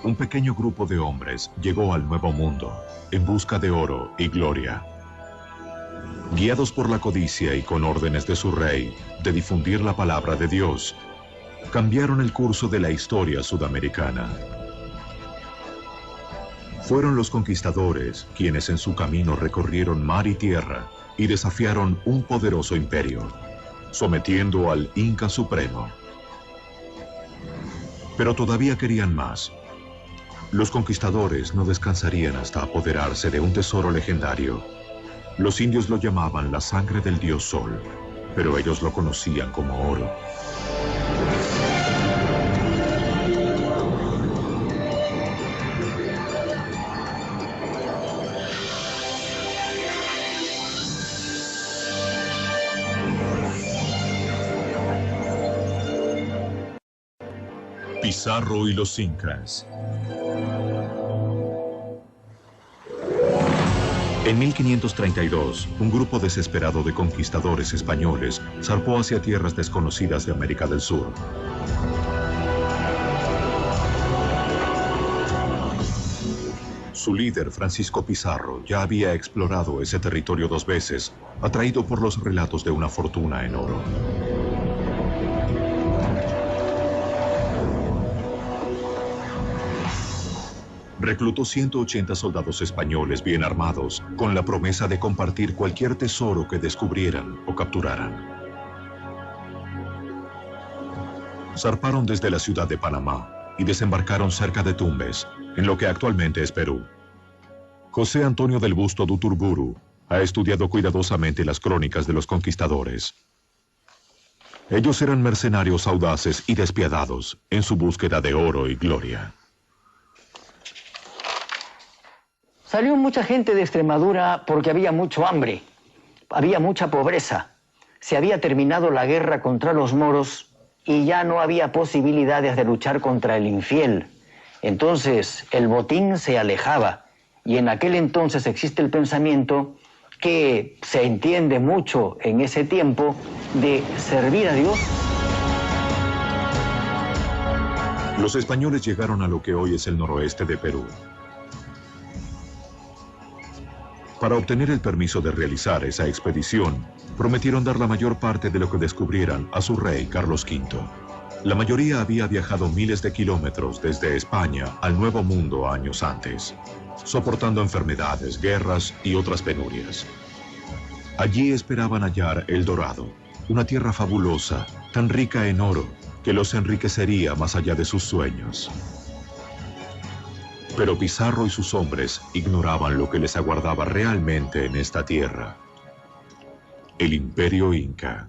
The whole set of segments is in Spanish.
Un pequeño grupo de hombres llegó al Nuevo Mundo en busca de oro y gloria. Guiados por la codicia y con órdenes de su rey de difundir la palabra de Dios, cambiaron el curso de la historia sudamericana. Fueron los conquistadores quienes en su camino recorrieron mar y tierra y desafiaron un poderoso imperio, sometiendo al Inca Supremo. Pero todavía querían más. Los conquistadores no descansarían hasta apoderarse de un tesoro legendario. Los indios lo llamaban la sangre del dios Sol, pero ellos lo conocían como oro. Pizarro y los incas. En 1532, un grupo desesperado de conquistadores españoles zarpó hacia tierras desconocidas de América del Sur. Su líder, Francisco Pizarro, ya había explorado ese territorio 2 veces, atraído por los relatos de una fortuna en oro. Reclutó 180 soldados españoles bien armados, con la promesa de compartir cualquier tesoro que descubrieran o capturaran. Zarparon desde la ciudad de Panamá y desembarcaron cerca de Tumbes, en lo que actualmente es Perú. José Antonio del Busto de Uturburu ha estudiado cuidadosamente las crónicas de los conquistadores. Ellos eran mercenarios audaces y despiadados en su búsqueda de oro y gloria. Salió mucha gente de Extremadura porque había mucho hambre, había mucha pobreza. Se había terminado la guerra contra los moros y ya no había posibilidades de luchar contra el infiel. Entonces el botín se alejaba y en aquel entonces existe el pensamiento que se entiende mucho en ese tiempo de servir a Dios. Los españoles llegaron a lo que hoy es el noroeste de Perú. Para obtener el permiso de realizar esa expedición, prometieron dar la mayor parte de lo que descubrieran a su rey Carlos V. La mayoría había viajado miles de kilómetros desde España al Nuevo Mundo años antes, soportando enfermedades, guerras y otras penurias. Allí esperaban hallar El Dorado, una tierra fabulosa, tan rica en oro, que los enriquecería más allá de sus sueños. Pero Pizarro y sus hombres ignoraban lo que les aguardaba realmente en esta tierra: el Imperio Inca.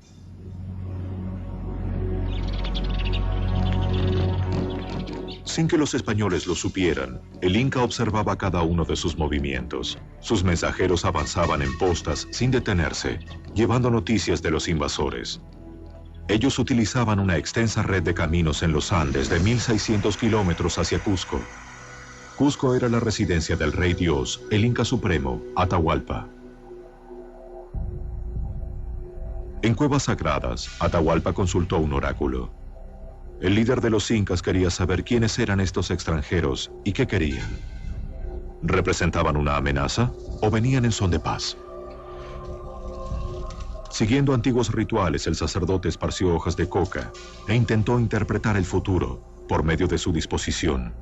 Sin que los españoles lo supieran, el Inca observaba cada uno de sus movimientos. Sus mensajeros avanzaban en postas sin detenerse, llevando noticias de los invasores. Ellos utilizaban una extensa red de caminos en los Andes de 1600 kilómetros hacia Cusco. Cusco era la residencia del rey Dios, el Inca Supremo, Atahualpa. En cuevas sagradas, Atahualpa consultó un oráculo. El líder de los incas quería saber quiénes eran estos extranjeros y qué querían. ¿Representaban una amenaza o venían en son de paz? Siguiendo antiguos rituales, el sacerdote esparció hojas de coca e intentó interpretar el futuro por medio de su disposición.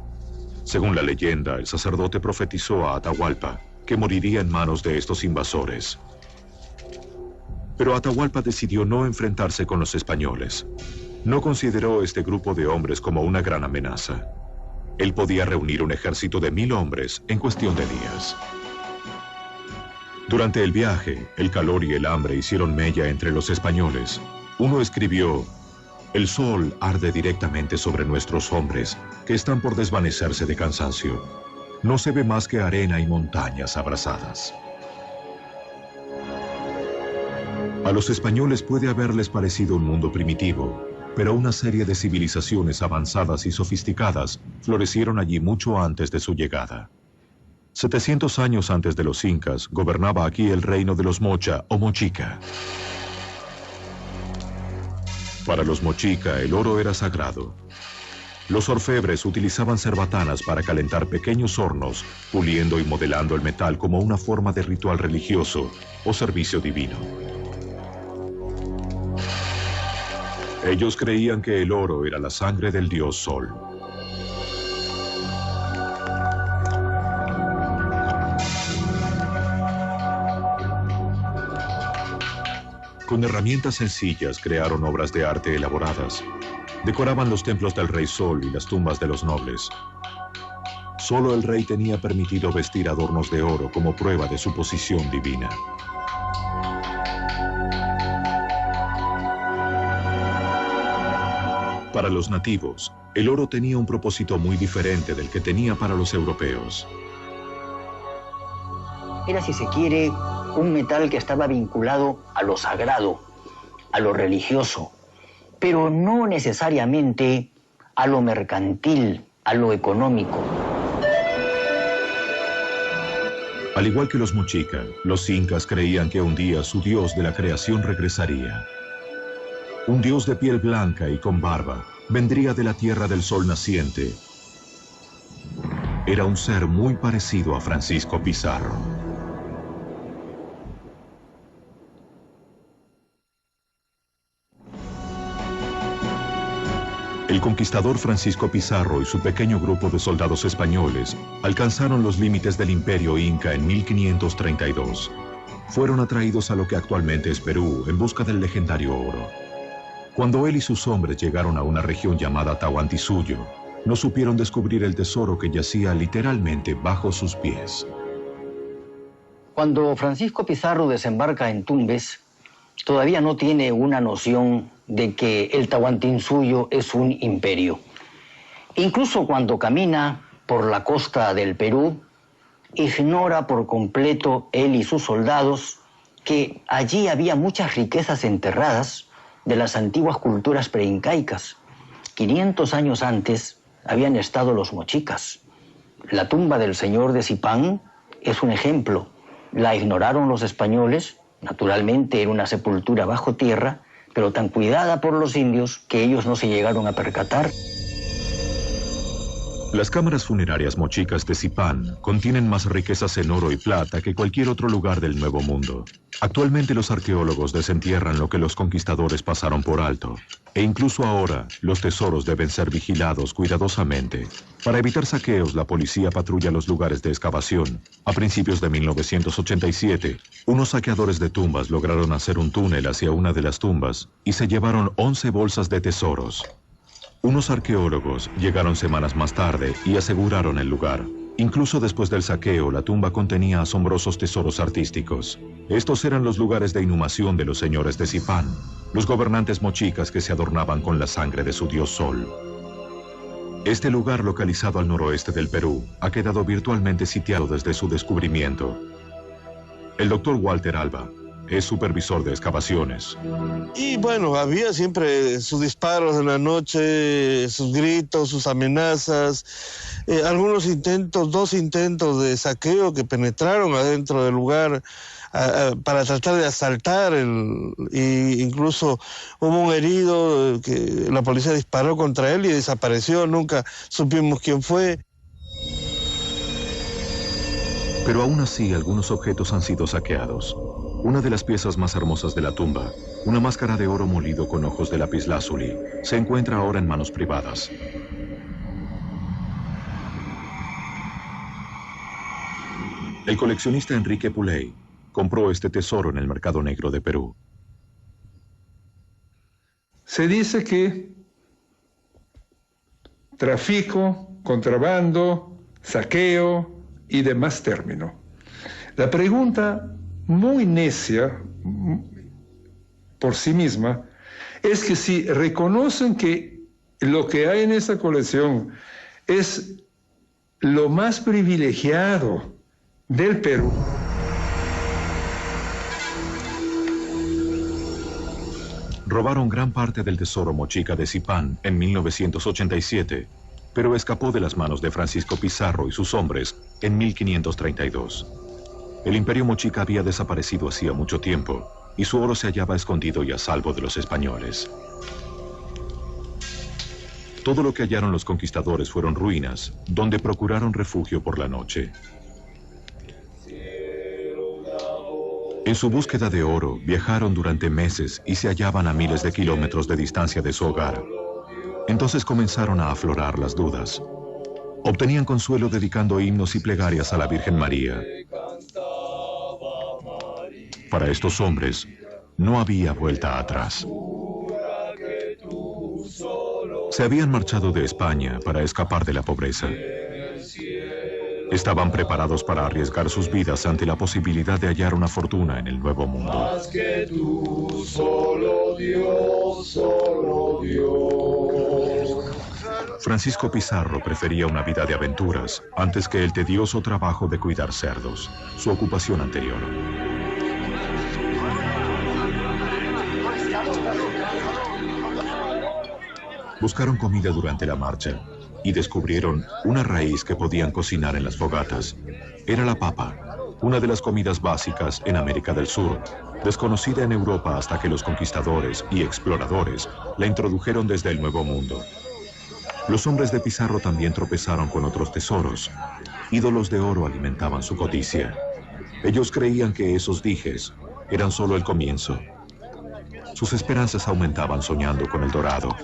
Según la leyenda, el sacerdote profetizó a Atahualpa que moriría en manos de estos invasores. Pero Atahualpa decidió no enfrentarse con los españoles. No consideró este grupo de hombres como una gran amenaza. Él podía reunir un ejército de 1000 hombres en cuestión de días. Durante el viaje, el calor y el hambre hicieron mella entre los españoles. Uno escribió: «El sol arde directamente sobre nuestros hombres, que están por desvanecerse de cansancio. No se ve más que arena y montañas abrasadas». A los españoles puede haberles parecido un mundo primitivo, Pero una serie de civilizaciones avanzadas y sofisticadas florecieron allí mucho antes de su llegada. 700 años antes de los incas, gobernaba aquí el reino de los Mocha o Mochica. Para los Mochica, el oro era sagrado. Los orfebres utilizaban cerbatanas para calentar pequeños hornos, puliendo y modelando el metal como una forma de ritual religioso o servicio divino. Ellos creían que el oro era la sangre del dios Sol. Con herramientas sencillas crearon obras de arte elaboradas. Decoraban los templos del rey Sol y las tumbas de los nobles. Solo el rey tenía permitido vestir adornos de oro como prueba de su posición divina. Para los nativos, el oro tenía un propósito muy diferente del que tenía para los europeos. Era, si se quiere, un metal que estaba vinculado a lo sagrado, a lo religioso, pero no necesariamente a lo mercantil, a lo económico. Al igual que los Mochica, los incas creían que un día su dios de la creación regresaría. Un dios de piel blanca y con barba vendría de la tierra del sol naciente. Era un ser muy parecido a Francisco Pizarro. El conquistador Francisco Pizarro y su pequeño grupo de soldados españoles alcanzaron los límites del Imperio Inca en 1532. Fueron atraídos a lo que actualmente es Perú en busca del legendario oro. Cuando él y sus hombres llegaron a una región llamada Tahuantinsuyo, no supieron descubrir el tesoro que yacía literalmente bajo sus pies. Cuando Francisco Pizarro desembarca en Tumbes, todavía no tiene una noción de que el Tahuantinsuyo es un imperio. Incluso cuando camina por la costa del Perú, ignora por completo él y sus soldados que allí había muchas riquezas enterradas de las antiguas culturas preincaicas. 500 años antes habían estado los mochicas. La tumba del señor de Zipán es un ejemplo. La ignoraron los españoles, naturalmente era una sepultura bajo tierra, pero tan cuidada por los indios que ellos no se llegaron a percatar. Las cámaras funerarias mochicas de Zipán contienen más riquezas en oro y plata que cualquier otro lugar del Nuevo Mundo. Actualmente los arqueólogos desentierran lo que los conquistadores pasaron por alto. E incluso ahora, los tesoros deben ser vigilados cuidadosamente. Para evitar saqueos, la policía patrulla los lugares de excavación. A principios de 1987, unos saqueadores de tumbas lograron hacer un túnel hacia una de las tumbas y se llevaron 11 bolsas de tesoros. Unos arqueólogos llegaron semanas más tarde y aseguraron el lugar. Incluso después del saqueo, la tumba contenía asombrosos tesoros artísticos. Estos eran los lugares de inhumación de los señores de Zipán, los gobernantes mochicas que se adornaban con la sangre de su dios Sol. Este lugar, localizado al noroeste del Perú, ha quedado virtualmente sitiado desde su descubrimiento. El doctor Walter Alba es supervisor de excavaciones. Y bueno, había siempre sus disparos en la noche, sus gritos, sus amenazas, algunos intentos, 2 intentos de saqueo que penetraron adentro del lugar para tratar de asaltar, y incluso hubo un herido que la policía disparó contra él y desapareció, nunca supimos quién fue. Pero aún así, algunos objetos han sido saqueados. Una de las piezas más hermosas de la tumba, una máscara de oro molido con ojos de lapislázuli, se encuentra ahora en manos privadas. El coleccionista Enrique Puley compró este tesoro en el mercado negro de Perú. Se dice que tráfico, contrabando, saqueo y demás términos. La pregunta muy necia por sí misma es que si reconocen que lo que hay en esa colección es lo más privilegiado del Perú, Robaron gran parte del tesoro mochica de Zipán en 1987, pero escapó de las manos de Francisco Pizarro y sus hombres en 1532. El imperio mochica había desaparecido hacía mucho tiempo y su oro se hallaba escondido y a salvo de los españoles. Todo lo que hallaron los conquistadores fueron ruinas, donde procuraron refugio por la noche. En su búsqueda de oro, viajaron durante meses y se hallaban a miles de kilómetros de distancia de su hogar. Entonces comenzaron a aflorar las dudas. Obtenían consuelo dedicando himnos y plegarias a la Virgen María. Para estos hombres, no había vuelta atrás. Se habían marchado de España para escapar de la pobreza. Estaban preparados para arriesgar sus vidas ante la posibilidad de hallar una fortuna en el Nuevo Mundo. Más que tú, solo Dios, solo Dios. Francisco Pizarro prefería una vida de aventuras antes que el tedioso trabajo de cuidar cerdos, su ocupación anterior. Buscaron comida durante la marcha y descubrieron una raíz que podían cocinar en las fogatas. Era la papa, una de las comidas básicas en América del Sur, desconocida en Europa hasta que los conquistadores y exploradores la introdujeron desde el Nuevo Mundo. Los hombres de Pizarro también tropezaron con otros tesoros. Ídolos de oro alimentaban su codicia. Ellos creían que esos dijes eran solo el comienzo. Sus esperanzas aumentaban soñando con el dorado.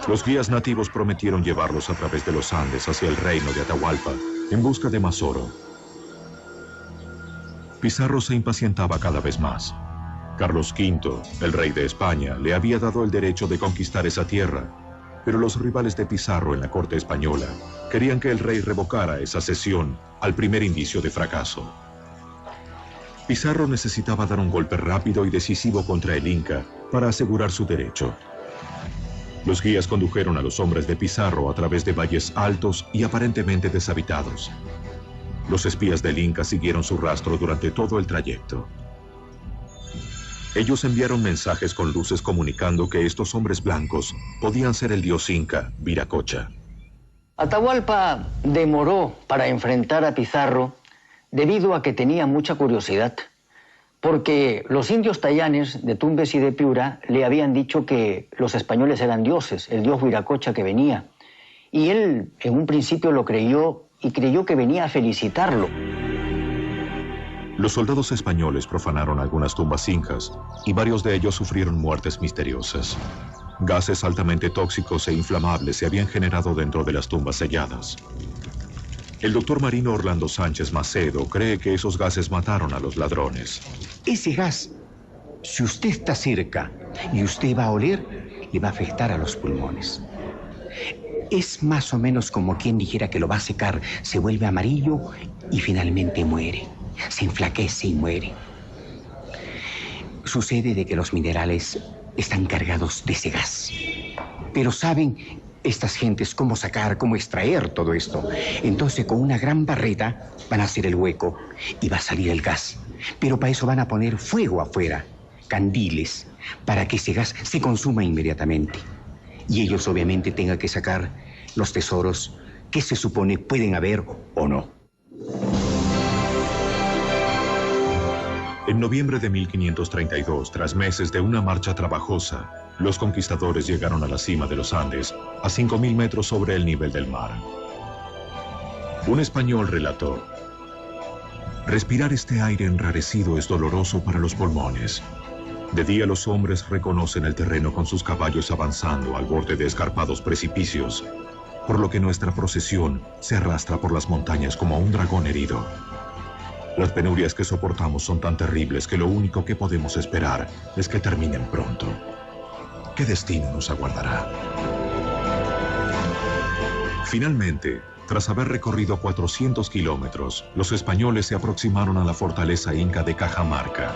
Los guías nativos prometieron llevarlos a través de los Andes hacia el reino de Atahualpa, en busca de más oro. Pizarro se impacientaba cada vez más. Carlos V, el rey de España, le había dado el derecho de conquistar esa tierra, pero los rivales de Pizarro en la corte española querían que el rey revocara esa cesión al primer indicio de fracaso. Pizarro necesitaba dar un golpe rápido y decisivo contra el Inca para asegurar su derecho. Los guías condujeron a los hombres de Pizarro a través de valles altos y aparentemente deshabitados. Los espías del Inca siguieron su rastro durante todo el trayecto. Ellos enviaron mensajes con luces comunicando que estos hombres blancos podían ser el dios Inca, Viracocha. Atahualpa demoró para enfrentar a Pizarro debido a que tenía mucha curiosidad, porque los indios tayanes de Tumbes y de Piura le habían dicho que los españoles eran dioses, el dios Viracocha que venía. Y él en un principio lo creyó y creyó que venía a felicitarlo. Los soldados españoles profanaron algunas tumbas incas y varios de ellos sufrieron muertes misteriosas. Gases altamente tóxicos e inflamables se habían generado dentro de las tumbas selladas. El doctor marino Orlando Sánchez Macedo cree que esos gases mataron a los ladrones. Ese gas, si usted está cerca y usted va a oler, le va a afectar a los pulmones. Es más o menos como quien dijera que lo va a secar, se vuelve amarillo y finalmente muere. Se enflaquece y muere. Sucede de que los minerales están cargados de ese gas. Pero saben estas gentes cómo sacar, cómo extraer todo esto. Entonces con una gran barreta van a hacer el hueco y va a salir el gas. Pero para eso van a poner fuego afuera, candiles, para que ese gas se consuma inmediatamente. Y ellos obviamente tengan que sacar los tesoros que se supone pueden haber o no. En noviembre de 1532, tras meses de una marcha trabajosa, los conquistadores llegaron a la cima de los Andes, a 5.000 metros sobre el nivel del mar. Un español relató: respirar este aire enrarecido es doloroso para los pulmones. De día los hombres reconocen el terreno con sus caballos avanzando al borde de escarpados precipicios, por lo que nuestra procesión se arrastra por las montañas como un dragón herido. Las penurias que soportamos son tan terribles que lo único que podemos esperar es que terminen pronto. ¿Qué destino nos aguardará? Finalmente, tras haber recorrido 400 kilómetros, los españoles se aproximaron a la fortaleza inca de Cajamarca.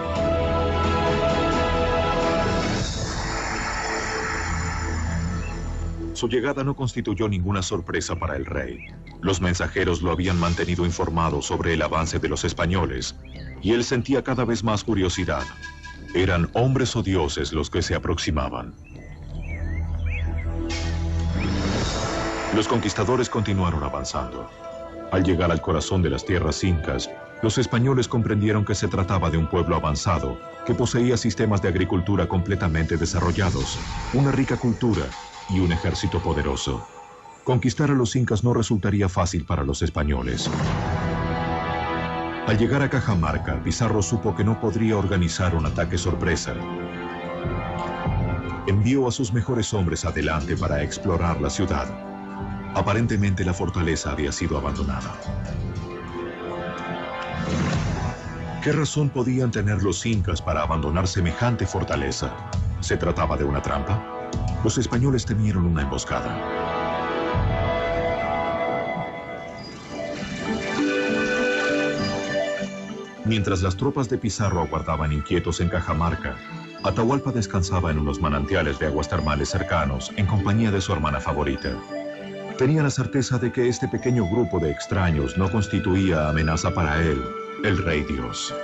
Su llegada no constituyó ninguna sorpresa para el rey. Los mensajeros lo habían mantenido informado sobre el avance de los españoles, y él sentía cada vez más curiosidad. Eran hombres o dioses los que se aproximaban. Los conquistadores continuaron avanzando. Al llegar al corazón de las tierras incas, los españoles comprendieron que se trataba de un pueblo avanzado, que poseía sistemas de agricultura completamente desarrollados, una rica cultura y un ejército poderoso. Conquistar a los incas no resultaría fácil para los españoles. Al llegar a Cajamarca, Pizarro supo que no podría organizar un ataque sorpresa. Envió a sus mejores hombres adelante para explorar la ciudad. Aparentemente la fortaleza había sido abandonada. ¿Qué razón podían tener los incas para abandonar semejante fortaleza? ¿Se trataba de una trampa? Los españoles temieron una emboscada. Mientras las tropas de Pizarro aguardaban inquietos en Cajamarca, Atahualpa descansaba en unos manantiales de aguas termales cercanos en compañía de su hermana favorita. Tenía la certeza de que este pequeño grupo de extraños no constituía amenaza para él, el Rey Dios.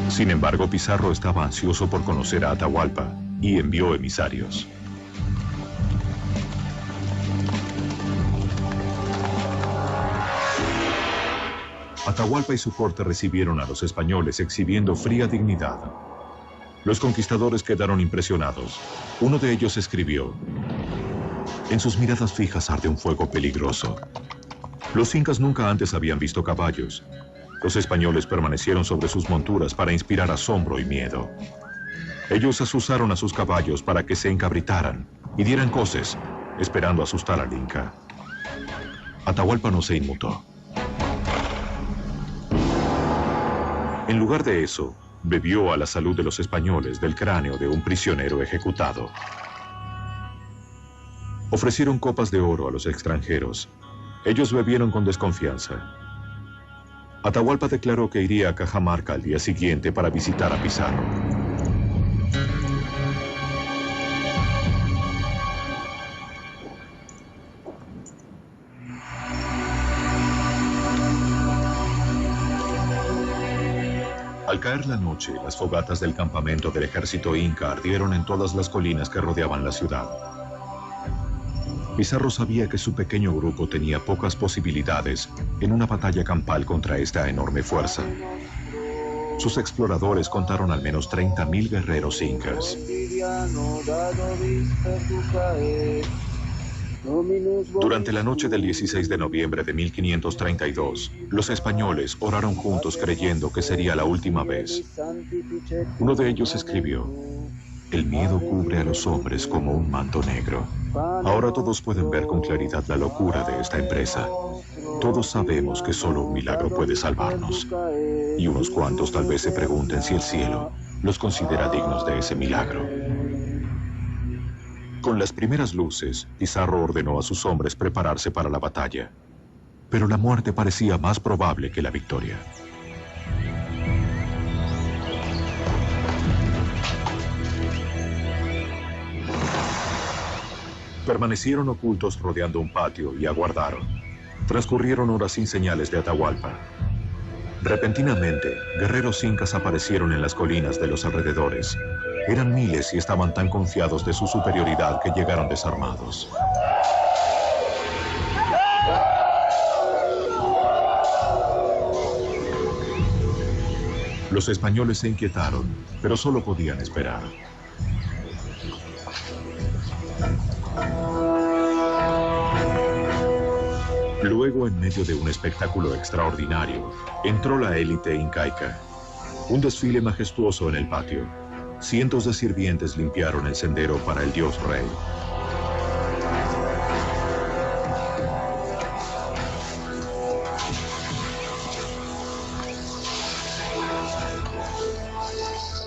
Sin embargo, Pizarro estaba ansioso por conocer a Atahualpa y envió emisarios. Atahualpa y su corte recibieron a los españoles exhibiendo fría dignidad. Los conquistadores quedaron impresionados. Uno de ellos escribió: en sus miradas fijas arde un fuego peligroso. Los incas nunca antes habían visto caballos. Los españoles permanecieron sobre sus monturas para inspirar asombro y miedo. Ellos asusaron a sus caballos para que se encabritaran y dieran coces, esperando asustar al inca. Atahualpa no se inmutó. En lugar de eso, bebió a la salud de los españoles del cráneo de un prisionero ejecutado. Ofrecieron copas de oro a los extranjeros. Ellos bebieron con desconfianza. Atahualpa declaró que iría a Cajamarca al día siguiente para visitar a Pizarro. Al caer la noche, las fogatas del campamento del ejército inca ardieron en todas las colinas que rodeaban la ciudad. Pizarro sabía que su pequeño grupo tenía pocas posibilidades en una batalla campal contra esta enorme fuerza. Sus exploradores contaron al menos 30.000 guerreros incas. Durante la noche del 16 de noviembre de 1532, los españoles oraron juntos creyendo que sería la última vez. Uno de ellos escribió: el miedo cubre a los hombres como un manto negro. Ahora todos pueden ver con claridad la locura de esta empresa. Todos sabemos que solo un milagro puede salvarnos. Y unos cuantos tal vez se pregunten si el cielo los considera dignos de ese milagro. Con las primeras luces, Pizarro ordenó a sus hombres prepararse para la batalla. Pero la muerte parecía más probable que la victoria. Permanecieron ocultos rodeando un patio y aguardaron. Transcurrieron horas sin señales de Atahualpa. Repentinamente, guerreros incas aparecieron en las colinas de los alrededores. Eran miles y estaban tan confiados de su superioridad que llegaron desarmados. Los españoles se inquietaron, pero solo podían esperar. Luego, en medio de un espectáculo extraordinario, entró la élite incaica. Un desfile majestuoso en el patio. Cientos de sirvientes limpiaron el sendero para el dios rey.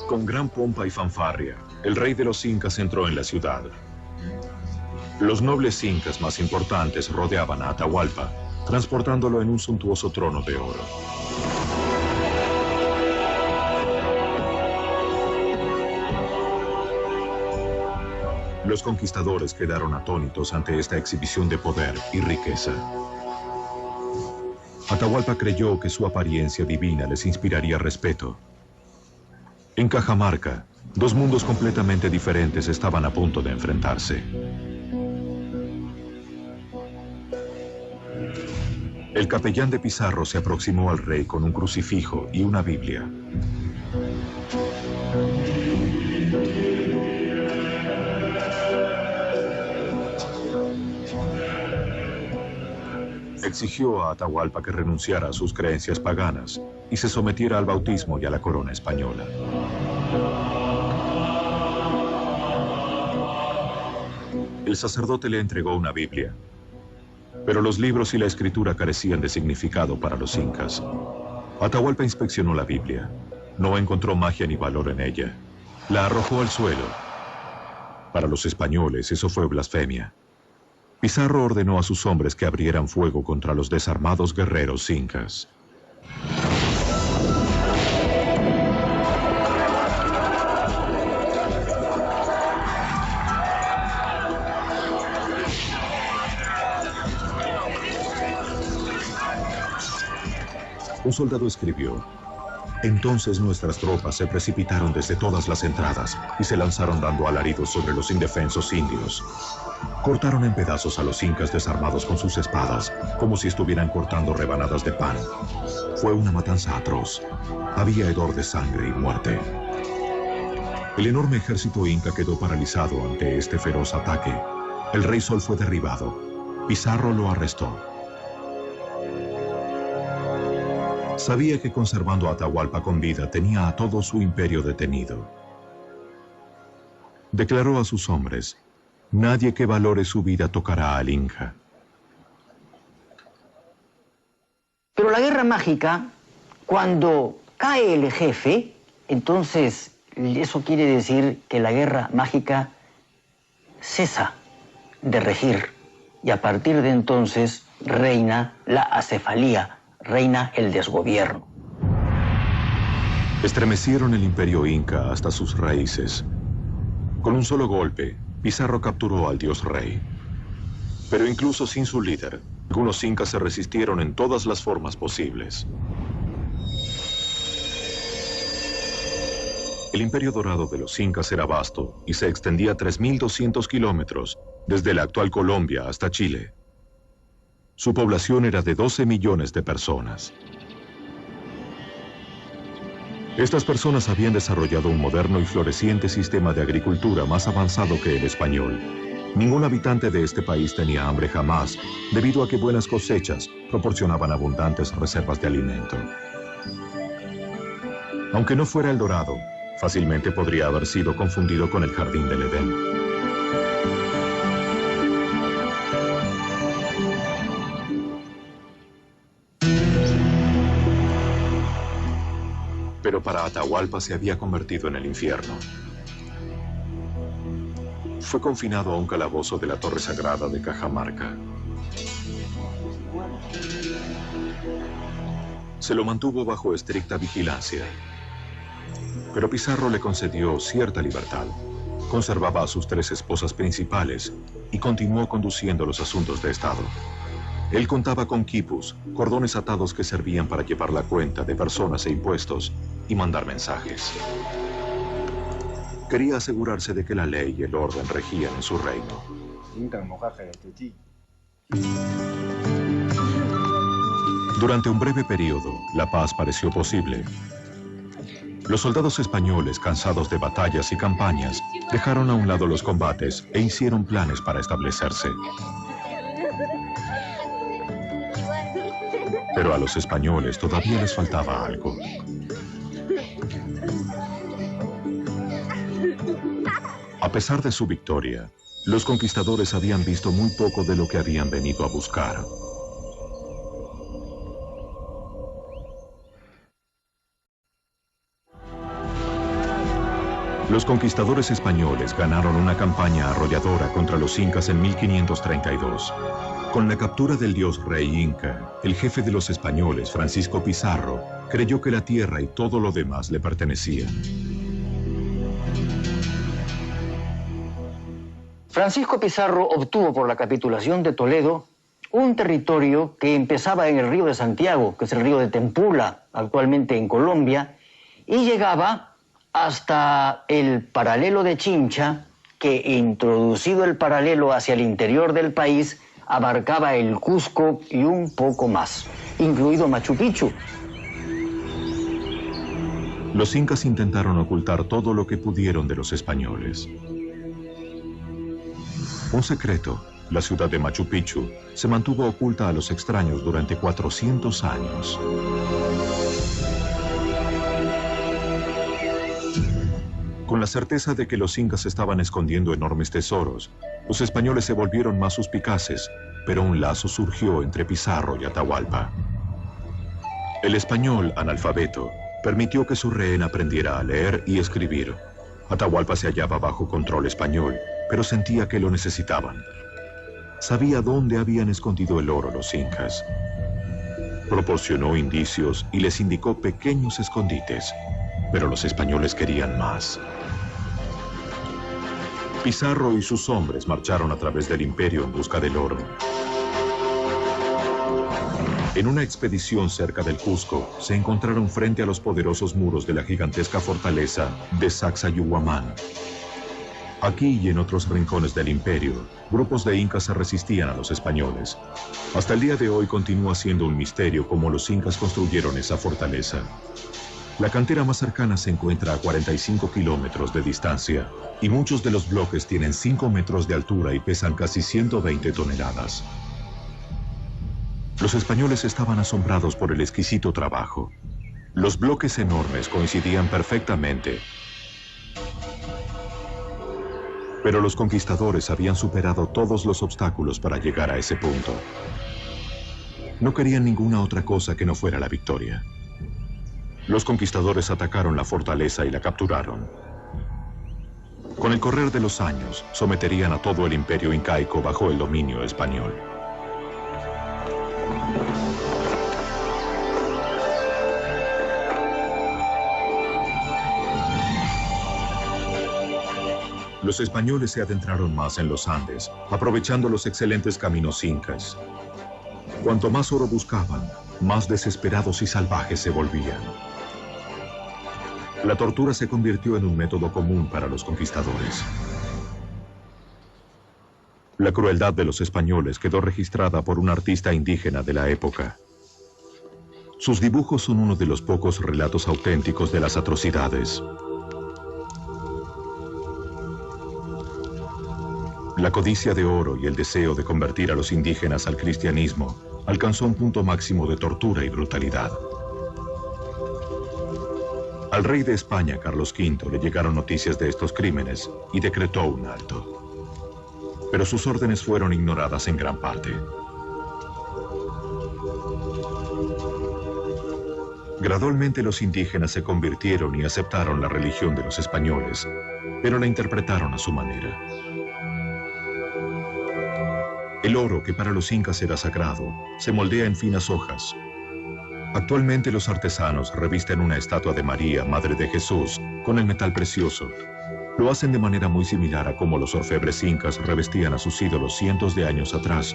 Con gran pompa y fanfarria, el rey de los incas entró en la ciudad. Los nobles incas más importantes rodeaban a Atahualpa, transportándolo en un suntuoso trono de oro. Los conquistadores quedaron atónitos ante esta exhibición de poder y riqueza. Atahualpa creyó que su apariencia divina les inspiraría respeto. En Cajamarca, dos mundos completamente diferentes estaban a punto de enfrentarse. El capellán de Pizarro se aproximó al rey con un crucifijo y una Biblia. Exigió a Atahualpa que renunciara a sus creencias paganas y se sometiera al bautismo y a la corona española. El sacerdote le entregó una Biblia, pero los libros y la escritura carecían de significado para los incas. Atahualpa inspeccionó la Biblia. No encontró magia ni valor en ella. La arrojó al suelo. Para los españoles eso fue blasfemia. Pizarro ordenó a sus hombres que abrieran fuego contra los desarmados guerreros incas. Un soldado escribió: entonces nuestras tropas se precipitaron desde todas las entradas y se lanzaron dando alaridos sobre los indefensos indios. Cortaron en pedazos a los incas desarmados con sus espadas, como si estuvieran cortando rebanadas de pan. Fue una matanza atroz. Había hedor de sangre y muerte. El enorme ejército inca quedó paralizado ante este feroz ataque. El rey Sol fue derribado. Pizarro lo arrestó. Sabía que conservando a Atahualpa con vida tenía a todo su imperio detenido. Declaró a sus hombres: nadie que valore su vida tocará al Inca. Pero la guerra mágica, cuando cae el jefe, entonces eso quiere decir que la guerra mágica cesa de regir. Y a partir de entonces reina la acefalía, reina el desgobierno. Estremecieron el imperio inca hasta sus raíces. Con un solo golpe, Pizarro capturó al dios rey. Pero incluso sin su líder, algunos incas se resistieron en todas las formas posibles. El imperio dorado de los incas era vasto y se extendía 3.200 kilómetros desde la actual Colombia hasta Chile. Su población era de 12 millones de personas. Estas personas habían desarrollado un moderno y floreciente sistema de agricultura más avanzado que el español. Ningún habitante de este país tenía hambre jamás, debido a que buenas cosechas proporcionaban abundantes reservas de alimento. Aunque no fuera el Dorado, fácilmente podría haber sido confundido con el Jardín del Edén. Pero para Atahualpa se había convertido en el infierno. Fue confinado a un calabozo de la Torre Sagrada de Cajamarca. Se lo mantuvo bajo estricta vigilancia. Pero Pizarro le concedió cierta libertad. Conservaba a sus 3 esposas principales y continuó conduciendo los asuntos de Estado. Él contaba con quipus, cordones atados que servían para llevar la cuenta de personas e impuestos y mandar mensajes. Quería asegurarse de que la ley y el orden regían en su reino. Durante un breve periodo, la paz pareció posible. Los soldados españoles, cansados de batallas y campañas, dejaron a un lado los combates e hicieron planes para establecerse. Pero a los españoles todavía les faltaba algo. A pesar de su victoria, los conquistadores habían visto muy poco de lo que habían venido a buscar. Los conquistadores españoles ganaron una campaña arrolladora contra los incas en 1532. Con la captura del dios rey inca, el jefe de los españoles, Francisco Pizarro, creyó que la tierra y todo lo demás le pertenecían. Francisco Pizarro obtuvo por la capitulación de Toledo un territorio que empezaba en el río de Santiago, que es el río de Tempula, actualmente en Colombia, y llegaba hasta el paralelo de Chincha, que introducido el paralelo hacia el interior del país, abarcaba el Cusco y un poco más, incluido Machu Picchu. Los incas intentaron ocultar todo lo que pudieron de los españoles. Un secreto, la ciudad de Machu Picchu, se mantuvo oculta a los extraños durante 400 años. Con la certeza de que los incas estaban escondiendo enormes tesoros, los españoles se volvieron más suspicaces, pero un lazo surgió entre Pizarro y Atahualpa. El español, analfabeto, permitió que su rehén aprendiera a leer y escribir. Atahualpa se hallaba bajo control español, pero sentía que lo necesitaban. Sabía dónde habían escondido el oro los incas. Proporcionó indicios y les indicó pequeños escondites, pero los españoles querían más. Pizarro y sus hombres marcharon a través del imperio en busca del oro. En una expedición cerca del Cusco, se encontraron frente a los poderosos muros de la gigantesca fortaleza de Sacsayhuamán. Aquí y en otros rincones del imperio, grupos de incas se resistían a los españoles. Hasta el día de hoy continúa siendo un misterio cómo los incas construyeron esa fortaleza. La cantera más cercana se encuentra a 45 kilómetros de distancia y muchos de los bloques tienen 5 metros de altura y pesan casi 120 toneladas. Los españoles estaban asombrados por el exquisito trabajo. Los bloques enormes coincidían perfectamente, pero los conquistadores habían superado todos los obstáculos para llegar a ese punto. No querían ninguna otra cosa que no fuera la victoria. Los conquistadores atacaron la fortaleza y la capturaron. Con el correr de los años, someterían a todo el imperio incaico bajo el dominio español. Los españoles se adentraron más en los Andes, aprovechando los excelentes caminos incas. Cuanto más oro buscaban, más desesperados y salvajes se volvían. La tortura se convirtió en un método común para los conquistadores. La crueldad de los españoles quedó registrada por un artista indígena de la época. Sus dibujos son uno de los pocos relatos auténticos de las atrocidades. La codicia de oro y el deseo de convertir a los indígenas al cristianismo alcanzó un punto máximo de tortura y brutalidad. Al rey de España, Carlos V, le llegaron noticias de estos crímenes y decretó un alto. Pero sus órdenes fueron ignoradas en gran parte. Gradualmente los indígenas se convirtieron y aceptaron la religión de los españoles, pero la interpretaron a su manera. El oro, que para los incas era sagrado, se moldea en finas hojas. Actualmente los artesanos revisten una estatua de María, Madre de Jesús, con el metal precioso. Lo hacen de manera muy similar a cómo los orfebres incas revestían a sus ídolos cientos de años atrás.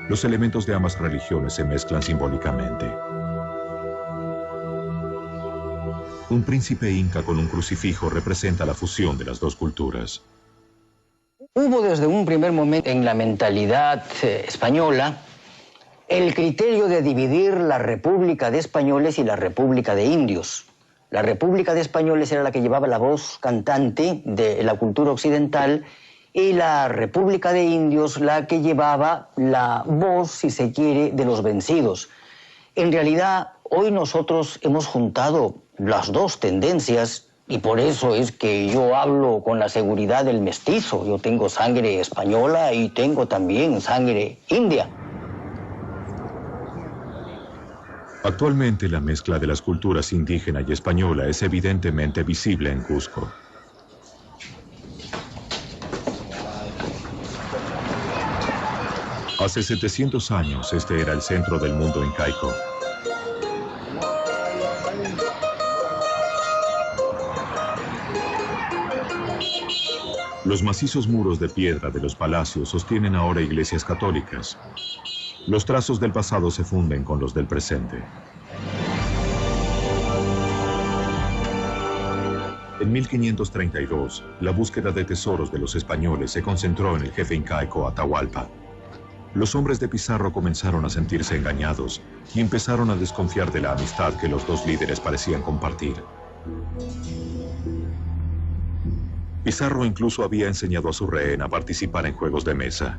Los elementos de ambas religiones se mezclan simbólicamente. Un príncipe inca con un crucifijo representa la fusión de las dos culturas. Hubo desde un primer momento en la mentalidad española el criterio de dividir la República de Españoles y la República de Indios. La República de Españoles era la que llevaba la voz cantante de la cultura occidental y la República de Indios la que llevaba la voz, si se quiere, de los vencidos. En realidad, hoy nosotros hemos juntado las dos tendencias y por eso es que yo hablo con la seguridad del mestizo. Yo tengo sangre española y tengo también sangre india. Actualmente la mezcla de las culturas indígena y española es evidentemente visible en Cusco. Hace 700 años este era el centro del mundo incaico. Los macizos muros de piedra de los palacios sostienen ahora iglesias católicas. Los trazos del pasado se funden con los del presente. En 1532, la búsqueda de tesoros de los españoles se concentró en el jefe incaico Atahualpa. Los hombres de Pizarro comenzaron a sentirse engañados y empezaron a desconfiar de la amistad que los dos líderes parecían compartir. Pizarro incluso había enseñado a su rehén a participar en juegos de mesa.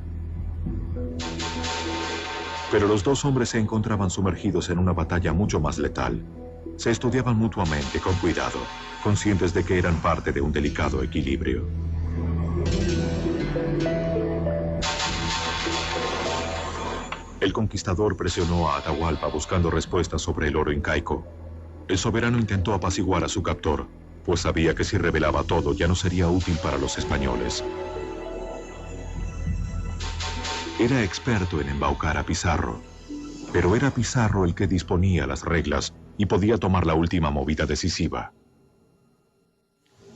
Pero los dos hombres se encontraban sumergidos en una batalla mucho más letal. Se estudiaban mutuamente con cuidado, conscientes de que eran parte de un delicado equilibrio. El conquistador presionó a Atahualpa buscando respuestas sobre el oro incaico. El soberano intentó apaciguar a su captor, pues sabía que si revelaba todo ya no sería útil para los españoles. Era experto en embaucar a Pizarro, pero era Pizarro el que disponía las reglas y podía tomar la última movida decisiva.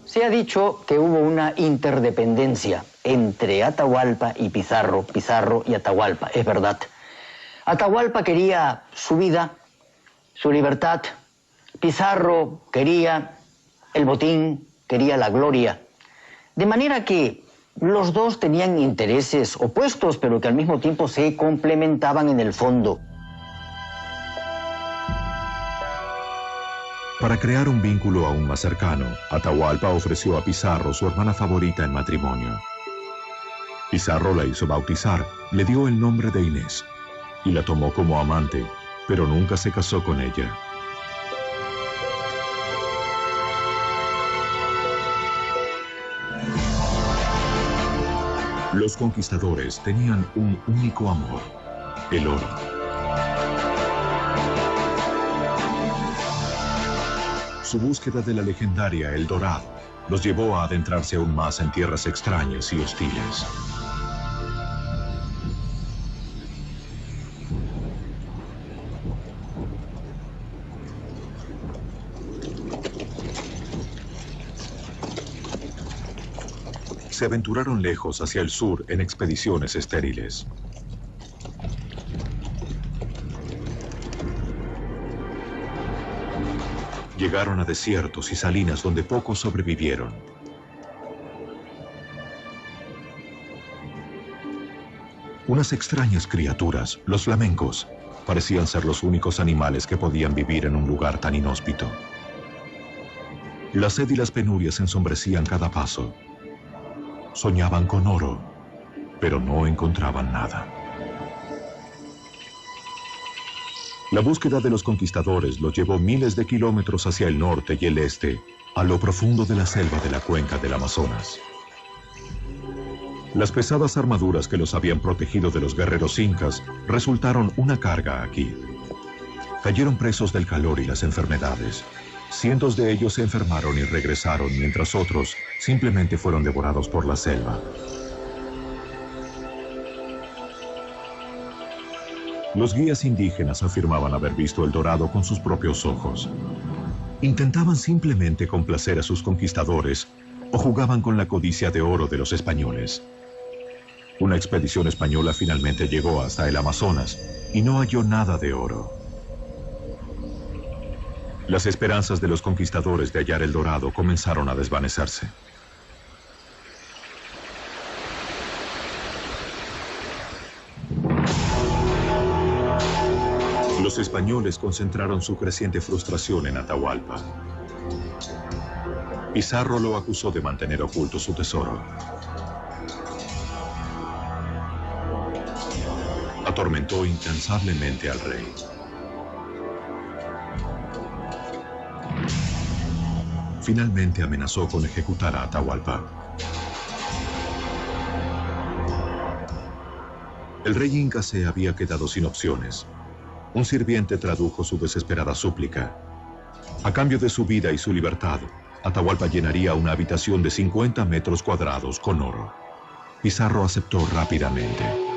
Se ha dicho que hubo una interdependencia entre Atahualpa y Pizarro, Pizarro y Atahualpa, es verdad. Atahualpa quería su vida, su libertad. Pizarro quería el botín, quería la gloria. De manera que los dos tenían intereses opuestos, pero que al mismo tiempo se complementaban en el fondo. Para crear un vínculo aún más cercano, Atahualpa ofreció a Pizarro su hermana favorita en matrimonio. Pizarro la hizo bautizar, le dio el nombre de Inés y la tomó como amante, pero nunca se casó con ella. Los conquistadores tenían un único amor, el oro. Su búsqueda de la legendaria El Dorado los llevó a adentrarse aún más en tierras extrañas y hostiles. Se aventuraron lejos hacia el sur en expediciones estériles. Llegaron a desiertos y salinas donde pocos sobrevivieron. Unas extrañas criaturas, los flamencos, parecían ser los únicos animales que podían vivir en un lugar tan inhóspito. La sed y las penurias ensombrecían cada paso. Soñaban con oro, pero no encontraban nada. La búsqueda de los conquistadores los llevó miles de kilómetros hacia el norte y el este, a lo profundo de la selva de la cuenca del Amazonas. Las pesadas armaduras que los habían protegido de los guerreros incas resultaron una carga aquí. Cayeron presos del calor y las enfermedades. Cientos de ellos se enfermaron y regresaron, mientras otros simplemente fueron devorados por la selva. Los guías indígenas afirmaban haber visto el dorado con sus propios ojos. Intentaban simplemente complacer a sus conquistadores o jugaban con la codicia de oro de los españoles. Una expedición española finalmente llegó hasta el Amazonas y no halló nada de oro. Las esperanzas de los conquistadores de hallar el dorado comenzaron a desvanecerse. Los españoles concentraron su creciente frustración en Atahualpa. Pizarro lo acusó de mantener oculto su tesoro. Atormentó incansablemente al rey. Finalmente amenazó con ejecutar a Atahualpa. El rey inca se había quedado sin opciones. Un sirviente tradujo su desesperada súplica. A cambio de su vida y su libertad, Atahualpa llenaría una habitación de 50 metros cuadrados con oro. Pizarro aceptó rápidamente.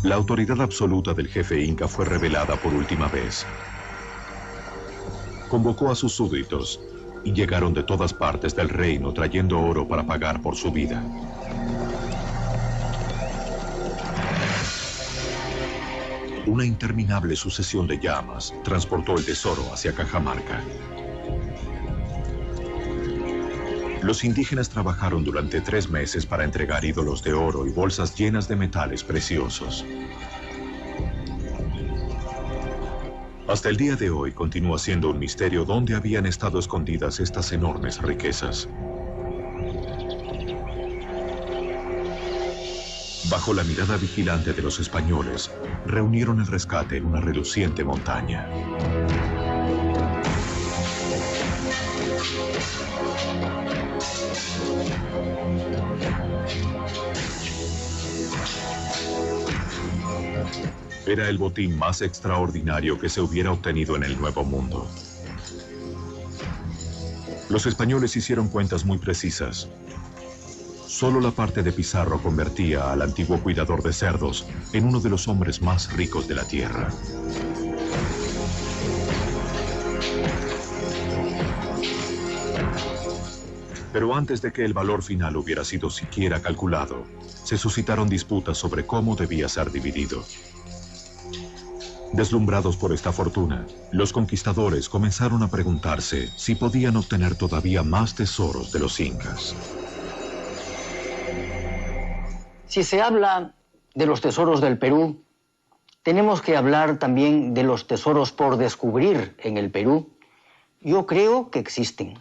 La autoridad absoluta del jefe inca fue revelada por última vez. Convocó a sus súbditos y llegaron de todas partes del reino trayendo oro para pagar por su vida. Una interminable sucesión de llamas transportó el tesoro hacia Cajamarca. Los indígenas trabajaron durante 3 meses para entregar ídolos de oro y bolsas llenas de metales preciosos. Hasta el día de hoy continúa siendo un misterio dónde habían estado escondidas estas enormes riquezas. Bajo la mirada vigilante de los españoles, reunieron el rescate en una reluciente montaña. Era el botín más extraordinario que se hubiera obtenido en el Nuevo Mundo. Los españoles hicieron cuentas muy precisas. Solo la parte de Pizarro convertía al antiguo cuidador de cerdos en uno de los hombres más ricos de la tierra. Pero antes de que el valor final hubiera sido siquiera calculado, se suscitaron disputas sobre cómo debía ser dividido. Deslumbrados por esta fortuna, los conquistadores comenzaron a preguntarse si podían obtener todavía más tesoros de los incas. Si se habla de los tesoros del Perú, tenemos que hablar también de los tesoros por descubrir en el Perú. Yo creo que existen,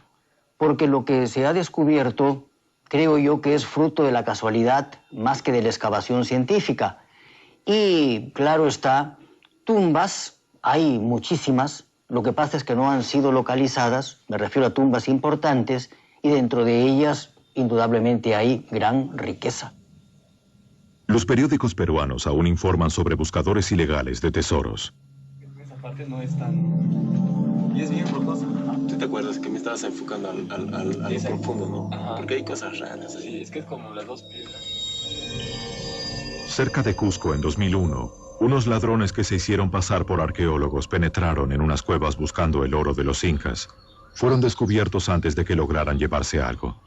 porque lo que se ha descubierto, creo yo que es fruto de la casualidad más que de la excavación científica. Y claro está, tumbas, hay muchísimas, lo que pasa es que no han sido localizadas, me refiero a tumbas importantes, y dentro de ellas, indudablemente, hay gran riqueza. Los periódicos peruanos aún informan sobre buscadores ilegales de tesoros. Esa parte no es tan... y es bien rocosa. ¿Tú te acuerdas que me estabas enfocando a lo profundo, no? Ajá. Porque hay cosas raras ahí. Sí, es que es como las dos piedras. Cerca de Cusco, en 2001, unos ladrones que se hicieron pasar por arqueólogos penetraron en unas cuevas buscando el oro de los incas. Fueron descubiertos antes de que lograran llevarse algo.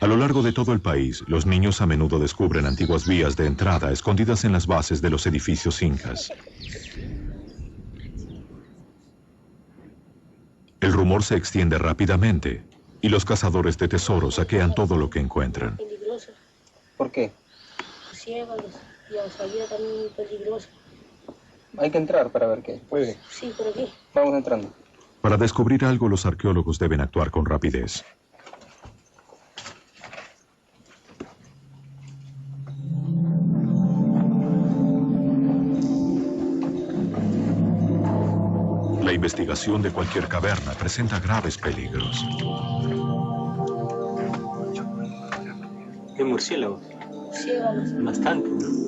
A lo largo de todo el país, los niños a menudo descubren antiguas vías de entrada escondidas en las bases de los edificios incas. El rumor se extiende rápidamente y los cazadores de tesoros saquean todo lo que encuentran. Peligroso. ¿Por qué? Ciégalos. La salida también muy peligrosa. Hay que entrar para ver qué. Puede. Sí, por aquí. Vamos entrando. Para descubrir algo, los arqueólogos deben actuar con rapidez. La investigación de cualquier caverna presenta graves peligros. Hay murciélagos. Ciégalos. Bastante, ¿no?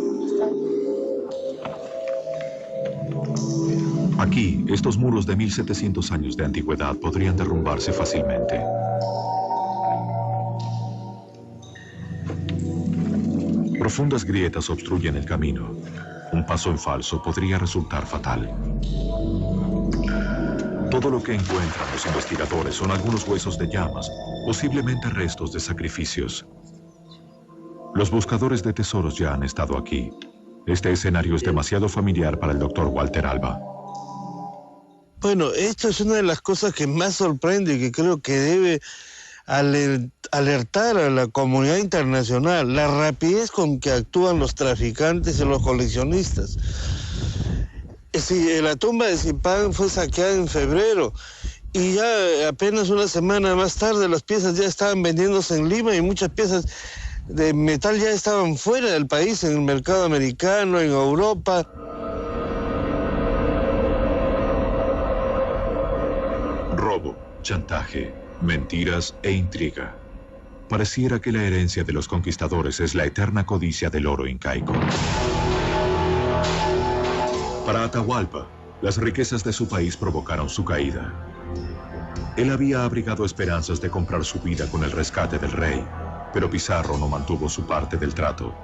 Aquí, estos muros de 1700 años de antigüedad podrían derrumbarse fácilmente. Profundas grietas obstruyen el camino. Un paso en falso podría resultar fatal. Todo lo que encuentran los investigadores son algunos huesos de llamas, posiblemente restos de sacrificios. Los buscadores de tesoros ya han estado aquí. Este escenario es demasiado familiar para el doctor Walter Alba. Bueno, esto es una de las cosas que más sorprende y que creo que debe alertar a la comunidad internacional, la rapidez con que actúan los traficantes y los coleccionistas. Sí, la tumba de Zipán fue saqueada en febrero y ya apenas una semana más tarde las piezas ya estaban vendiéndose en Lima y muchas piezas de metal ya estaban fuera del país, en el mercado americano, en Europa. Robo, chantaje, mentiras e intriga. Pareciera que la herencia de los conquistadores es la eterna codicia del oro incaico. Para Atahualpa, las riquezas de su país provocaron su caída. Él había abrigado esperanzas de comprar su vida con el rescate del rey, pero Pizarro no mantuvo su parte del trato.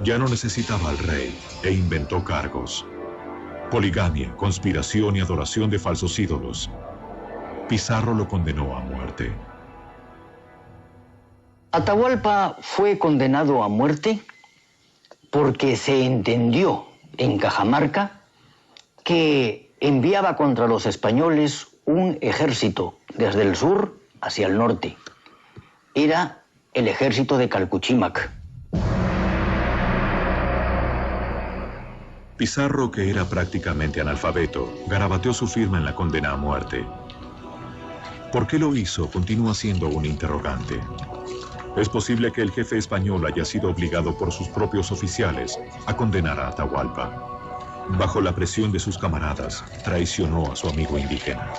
Ya no necesitaba al rey e inventó cargos. poligamia, conspiración y adoración de falsos ídolos. Pizarro lo condenó a muerte. Atahualpa fue condenado a muerte porque se entendió en Cajamarca que enviaba contra los españoles un ejército desde el sur hacia el norte. Era el ejército de Calcuchímac. Pizarro, que era prácticamente analfabeto, garabateó su firma en la condena a muerte. ¿Por qué lo hizo? Continúa siendo un interrogante. Es posible que el jefe español haya sido obligado por sus propios oficiales a condenar a Atahualpa. Bajo la presión de sus camaradas, traicionó a su amigo indígena.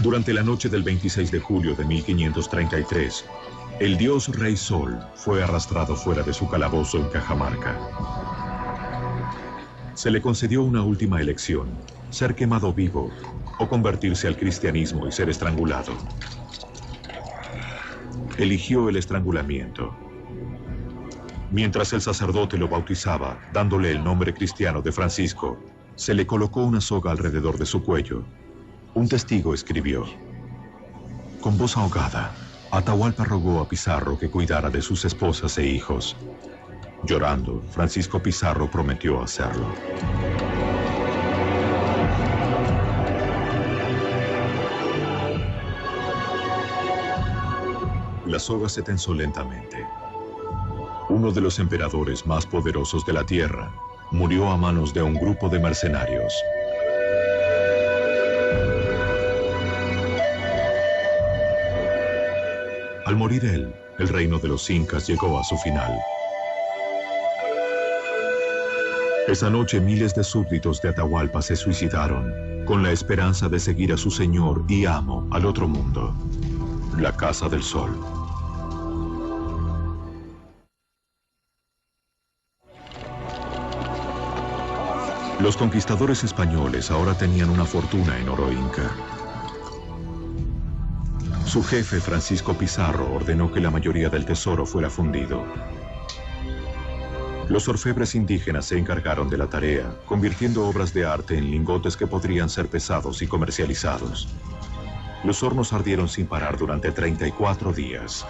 Durante la noche del 26 de julio de 1533, el dios Rey Sol fue arrastrado fuera de su calabozo en Cajamarca. Se le concedió una última elección: ser quemado vivo o convertirse al cristianismo y ser estrangulado. Eligió el estrangulamiento. Mientras el sacerdote lo bautizaba, dándole el nombre cristiano de Francisco, se le colocó una soga alrededor de su cuello. Un testigo escribió: con voz ahogada, Atahualpa rogó a Pizarro que cuidara de sus esposas e hijos. Llorando, Francisco Pizarro prometió hacerlo. La soga se tensó lentamente. Uno de los emperadores más poderosos de la tierra murió a manos de un grupo de mercenarios. Al morir él, el reino de los incas llegó a su final. Esa noche miles de súbditos de Atahualpa se suicidaron, con la esperanza de seguir a su señor y amo al otro mundo, la Casa del Sol. Los conquistadores españoles ahora tenían una fortuna en oro inca. Su jefe, Francisco Pizarro, ordenó que la mayoría del tesoro fuera fundido. Los orfebres indígenas se encargaron de la tarea, convirtiendo obras de arte en lingotes que podrían ser pesados y comercializados. Los hornos ardieron sin parar durante 34 días.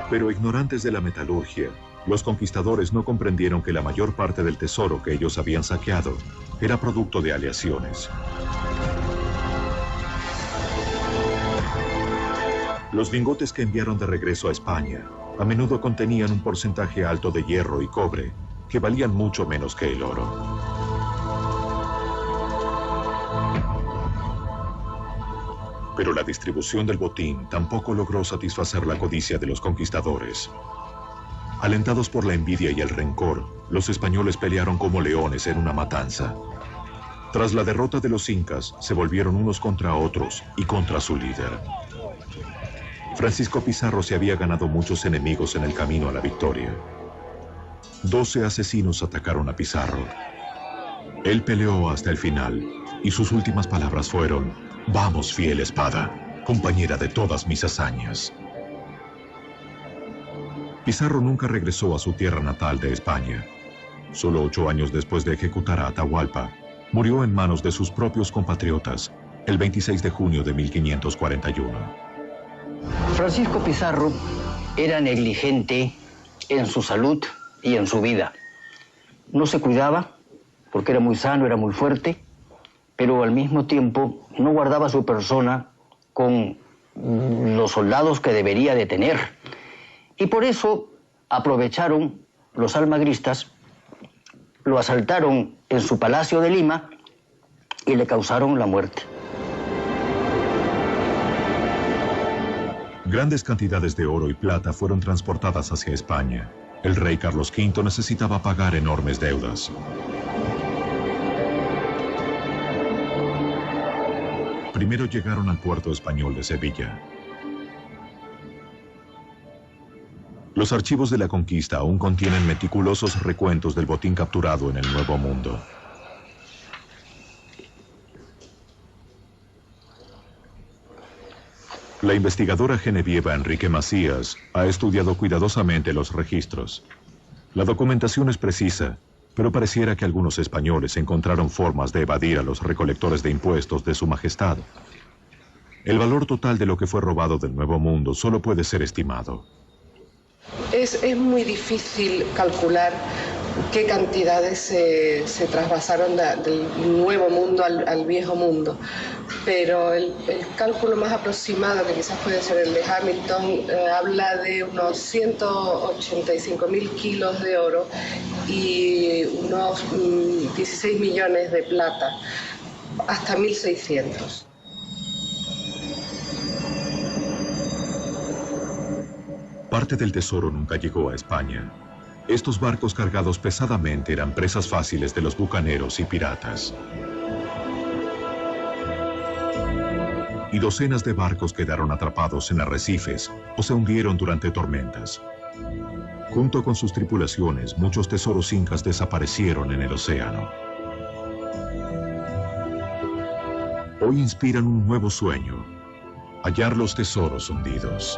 Pero ignorantes de la metalurgia, los conquistadores no comprendieron que la mayor parte del tesoro que ellos habían saqueado era producto de aleaciones. Los lingotes que enviaron de regreso a España a menudo contenían un porcentaje alto de hierro y cobre, que valían mucho menos que el oro. Pero la distribución del botín tampoco logró satisfacer la codicia de los conquistadores. Alentados por la envidia y el rencor, los españoles pelearon como leones en una matanza. Tras la derrota de los incas, se volvieron unos contra otros y contra su líder. Francisco Pizarro se había ganado muchos enemigos en el camino a la victoria. 12 asesinos atacaron a Pizarro. Él peleó hasta el final y sus últimas palabras fueron: «Vamos, fiel espada, compañera de todas mis hazañas». Pizarro nunca regresó a su tierra natal de España. Solo 8 años después de ejecutar a Atahualpa, murió en manos de sus propios compatriotas el 26 de junio de 1541. Francisco Pizarro era negligente en su salud y en su vida. No se cuidaba porque era muy sano, era muy fuerte, pero al mismo tiempo no guardaba su persona con los soldados que debería de tener. Y por eso aprovecharon los almagristas, lo asaltaron en su palacio de Lima y le causaron la muerte. Grandes cantidades de oro y plata fueron transportadas hacia España. El rey Carlos V necesitaba pagar enormes deudas. Primero llegaron al puerto español de Sevilla. Los archivos de la conquista aún contienen meticulosos recuentos del botín capturado en el Nuevo Mundo. La investigadora genevieva Enrique Macías ha estudiado cuidadosamente los registros. La documentación es precisa, pero pareciera que algunos españoles encontraron formas de evadir a los recolectores de impuestos de su majestad. El valor total de lo que fue robado del Nuevo Mundo solo puede ser estimado. Es muy difícil calcular qué cantidades se trasvasaron del Nuevo Mundo al Viejo Mundo, pero el cálculo más aproximado, que quizás puede ser el de Hamilton, habla de unos 185.000 kilos de oro y unos 16 millones de plata, hasta 1.600. Parte del tesoro nunca llegó a España. Estos barcos cargados pesadamente eran presas fáciles de los bucaneros y piratas. Y docenas de barcos quedaron atrapados en arrecifes o se hundieron durante tormentas. Junto con sus tripulaciones, muchos tesoros incas desaparecieron en el océano. Hoy inspiran un nuevo sueño: hallar los tesoros hundidos.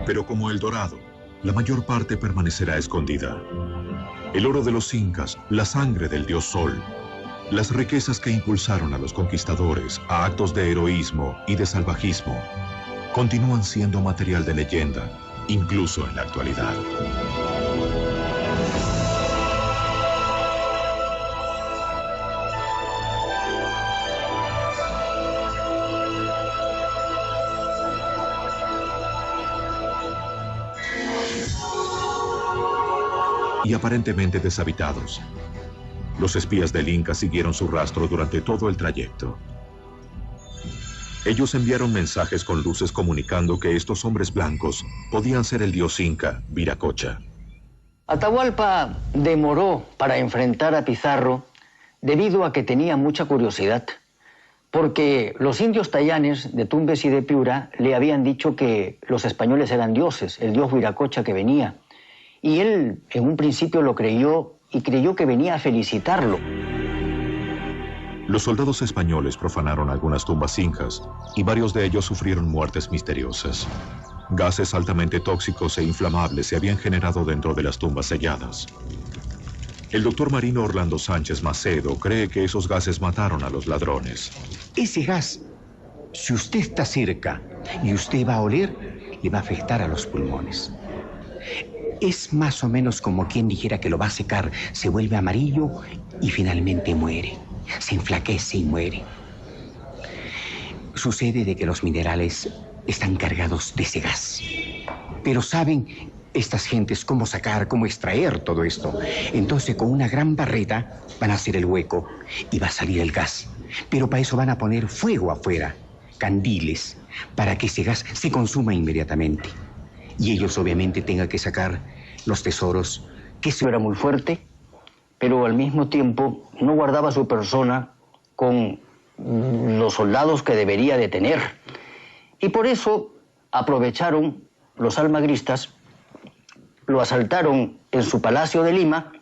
Pero como el dorado, la mayor parte permanecerá escondida. El oro de los incas, la sangre del dios Sol, las riquezas que impulsaron a los conquistadores a actos de heroísmo y de salvajismo, continúan siendo material de leyenda, incluso en la actualidad. Y aparentemente deshabitados. Los espías del Inca siguieron su rastro durante todo el trayecto. Ellos enviaron mensajes con luces comunicando que estos hombres blancos podían ser el dios Inca, Viracocha. Atahualpa demoró para enfrentar a Pizarro debido a que tenía mucha curiosidad, porque los indios tayanes de Tumbes y de Piura le habían dicho que los españoles eran dioses, el dios Viracocha que venía. Y él en un principio lo creyó y creyó que venía a felicitarlo. Los soldados españoles profanaron algunas tumbas incas y varios de ellos sufrieron muertes misteriosas. Gases altamente tóxicos e inflamables se habían generado dentro de las tumbas selladas. El doctor marino Orlando Sánchez Macedo cree que esos gases mataron a los ladrones. Ese gas, si usted está cerca y usted va a oler, le va a afectar a los pulmones. Es más o menos como quien dijera que lo va a secar, se vuelve amarillo y finalmente muere. Se enflaquece y muere. Sucede de que los minerales están cargados de ese gas. Pero saben estas gentes cómo sacar, cómo extraer todo esto. Entonces con una gran barreta van a hacer el hueco y va a salir el gas. Pero para eso van a poner fuego afuera, candiles, para que ese gas se consuma inmediatamente. Y ellos obviamente tengan que sacar los tesoros. Que era muy fuerte, pero al mismo tiempo no guardaba su persona con los soldados que debería de tener. Y por eso aprovecharon los almagristas, lo asaltaron en su palacio de Lima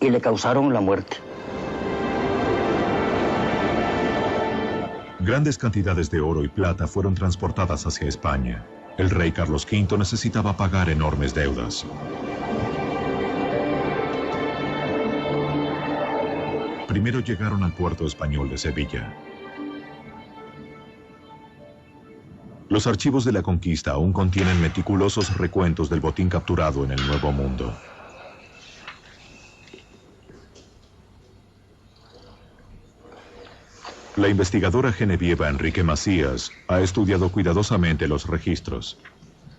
y le causaron la muerte. Grandes cantidades de oro y plata fueron transportadas hacia España. El rey Carlos V necesitaba pagar enormes deudas. Primero llegaron al puerto español de Sevilla. Los archivos de la conquista aún contienen meticulosos recuentos del botín capturado en el Nuevo Mundo. La investigadora genevieva Enrique Macías ha estudiado cuidadosamente los registros.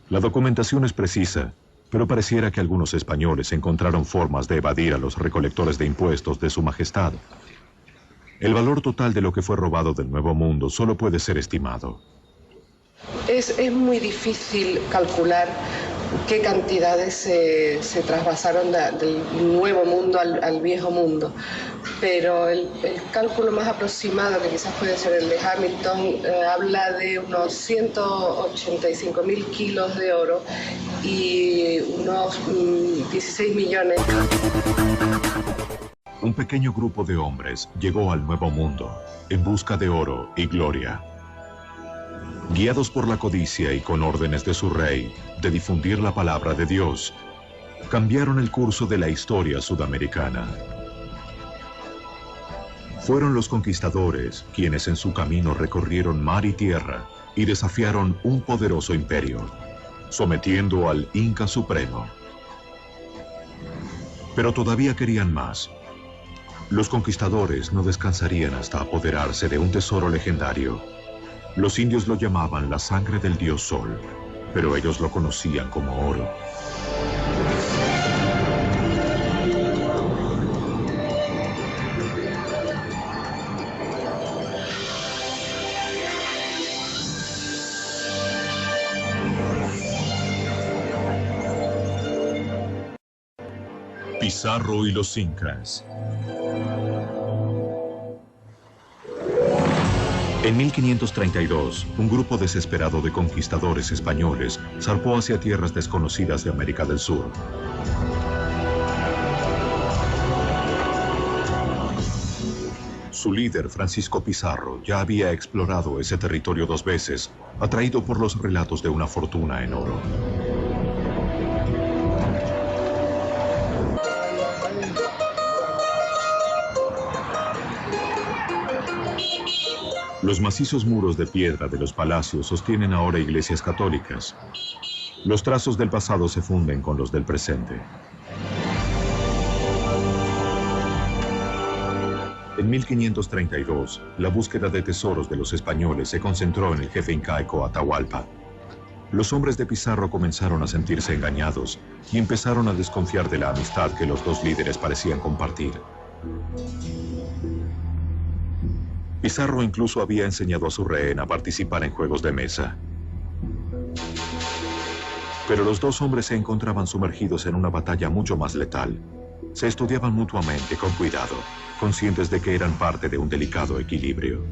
La documentación es precisa, pero pareciera que algunos españoles encontraron formas de evadir a los recolectores de impuestos de su majestad. El valor total de lo que fue robado del Nuevo Mundo solo puede ser estimado. Es muy difícil calcular qué cantidades se trasvasaron del Nuevo Mundo al Viejo Mundo, pero el cálculo más aproximado, que quizás puede ser el de Hamilton, habla de unos 185.000 kilos de oro y unos 16 millones. Un pequeño grupo de hombres llegó al Nuevo Mundo en busca de oro y gloria. Guiados por la codicia y con órdenes de su rey de difundir la palabra de Dios, cambiaron el curso de la historia sudamericana. Fueron los conquistadores quienes en su camino recorrieron mar y tierra y desafiaron un poderoso imperio, sometiendo al Inca Supremo. Pero todavía querían más. Los conquistadores no descansarían hasta apoderarse de un tesoro legendario. Los indios lo llamaban la sangre del dios Sol, pero ellos lo conocían como oro. Pizarro y los incas. En 1532, un grupo desesperado de conquistadores españoles zarpó hacia tierras desconocidas de América del Sur. Su líder, Francisco Pizarro, ya había explorado ese territorio 2 veces, atraído por los relatos de una fortuna en oro. Los macizos muros de piedra de los palacios sostienen ahora iglesias católicas. Los trazos del pasado se funden con los del presente. En 1532, la búsqueda de tesoros de los españoles se concentró en el jefe incaico Atahualpa. Los hombres de Pizarro comenzaron a sentirse engañados y empezaron a desconfiar de la amistad que los dos líderes parecían compartir. Pizarro incluso había enseñado a su rehén a participar en juegos de mesa. Pero los dos hombres se encontraban sumergidos en una batalla mucho más letal. Se estudiaban mutuamente con cuidado, conscientes de que eran parte de un delicado equilibrio.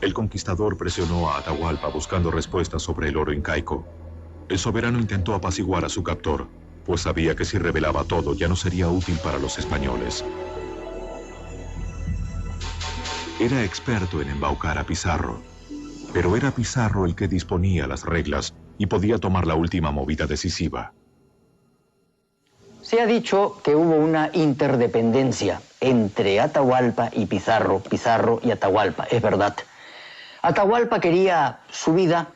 El conquistador presionó a Atahualpa buscando respuestas sobre el oro incaico. El soberano intentó apaciguar a su captor, pues sabía que si revelaba todo ya no sería útil para los españoles. Era experto en embaucar a Pizarro, pero era Pizarro el que disponía las reglas y podía tomar la última movida decisiva. Se ha dicho que hubo una interdependencia entre Atahualpa y Pizarro, Pizarro y Atahualpa, es verdad. Atahualpa quería su vida,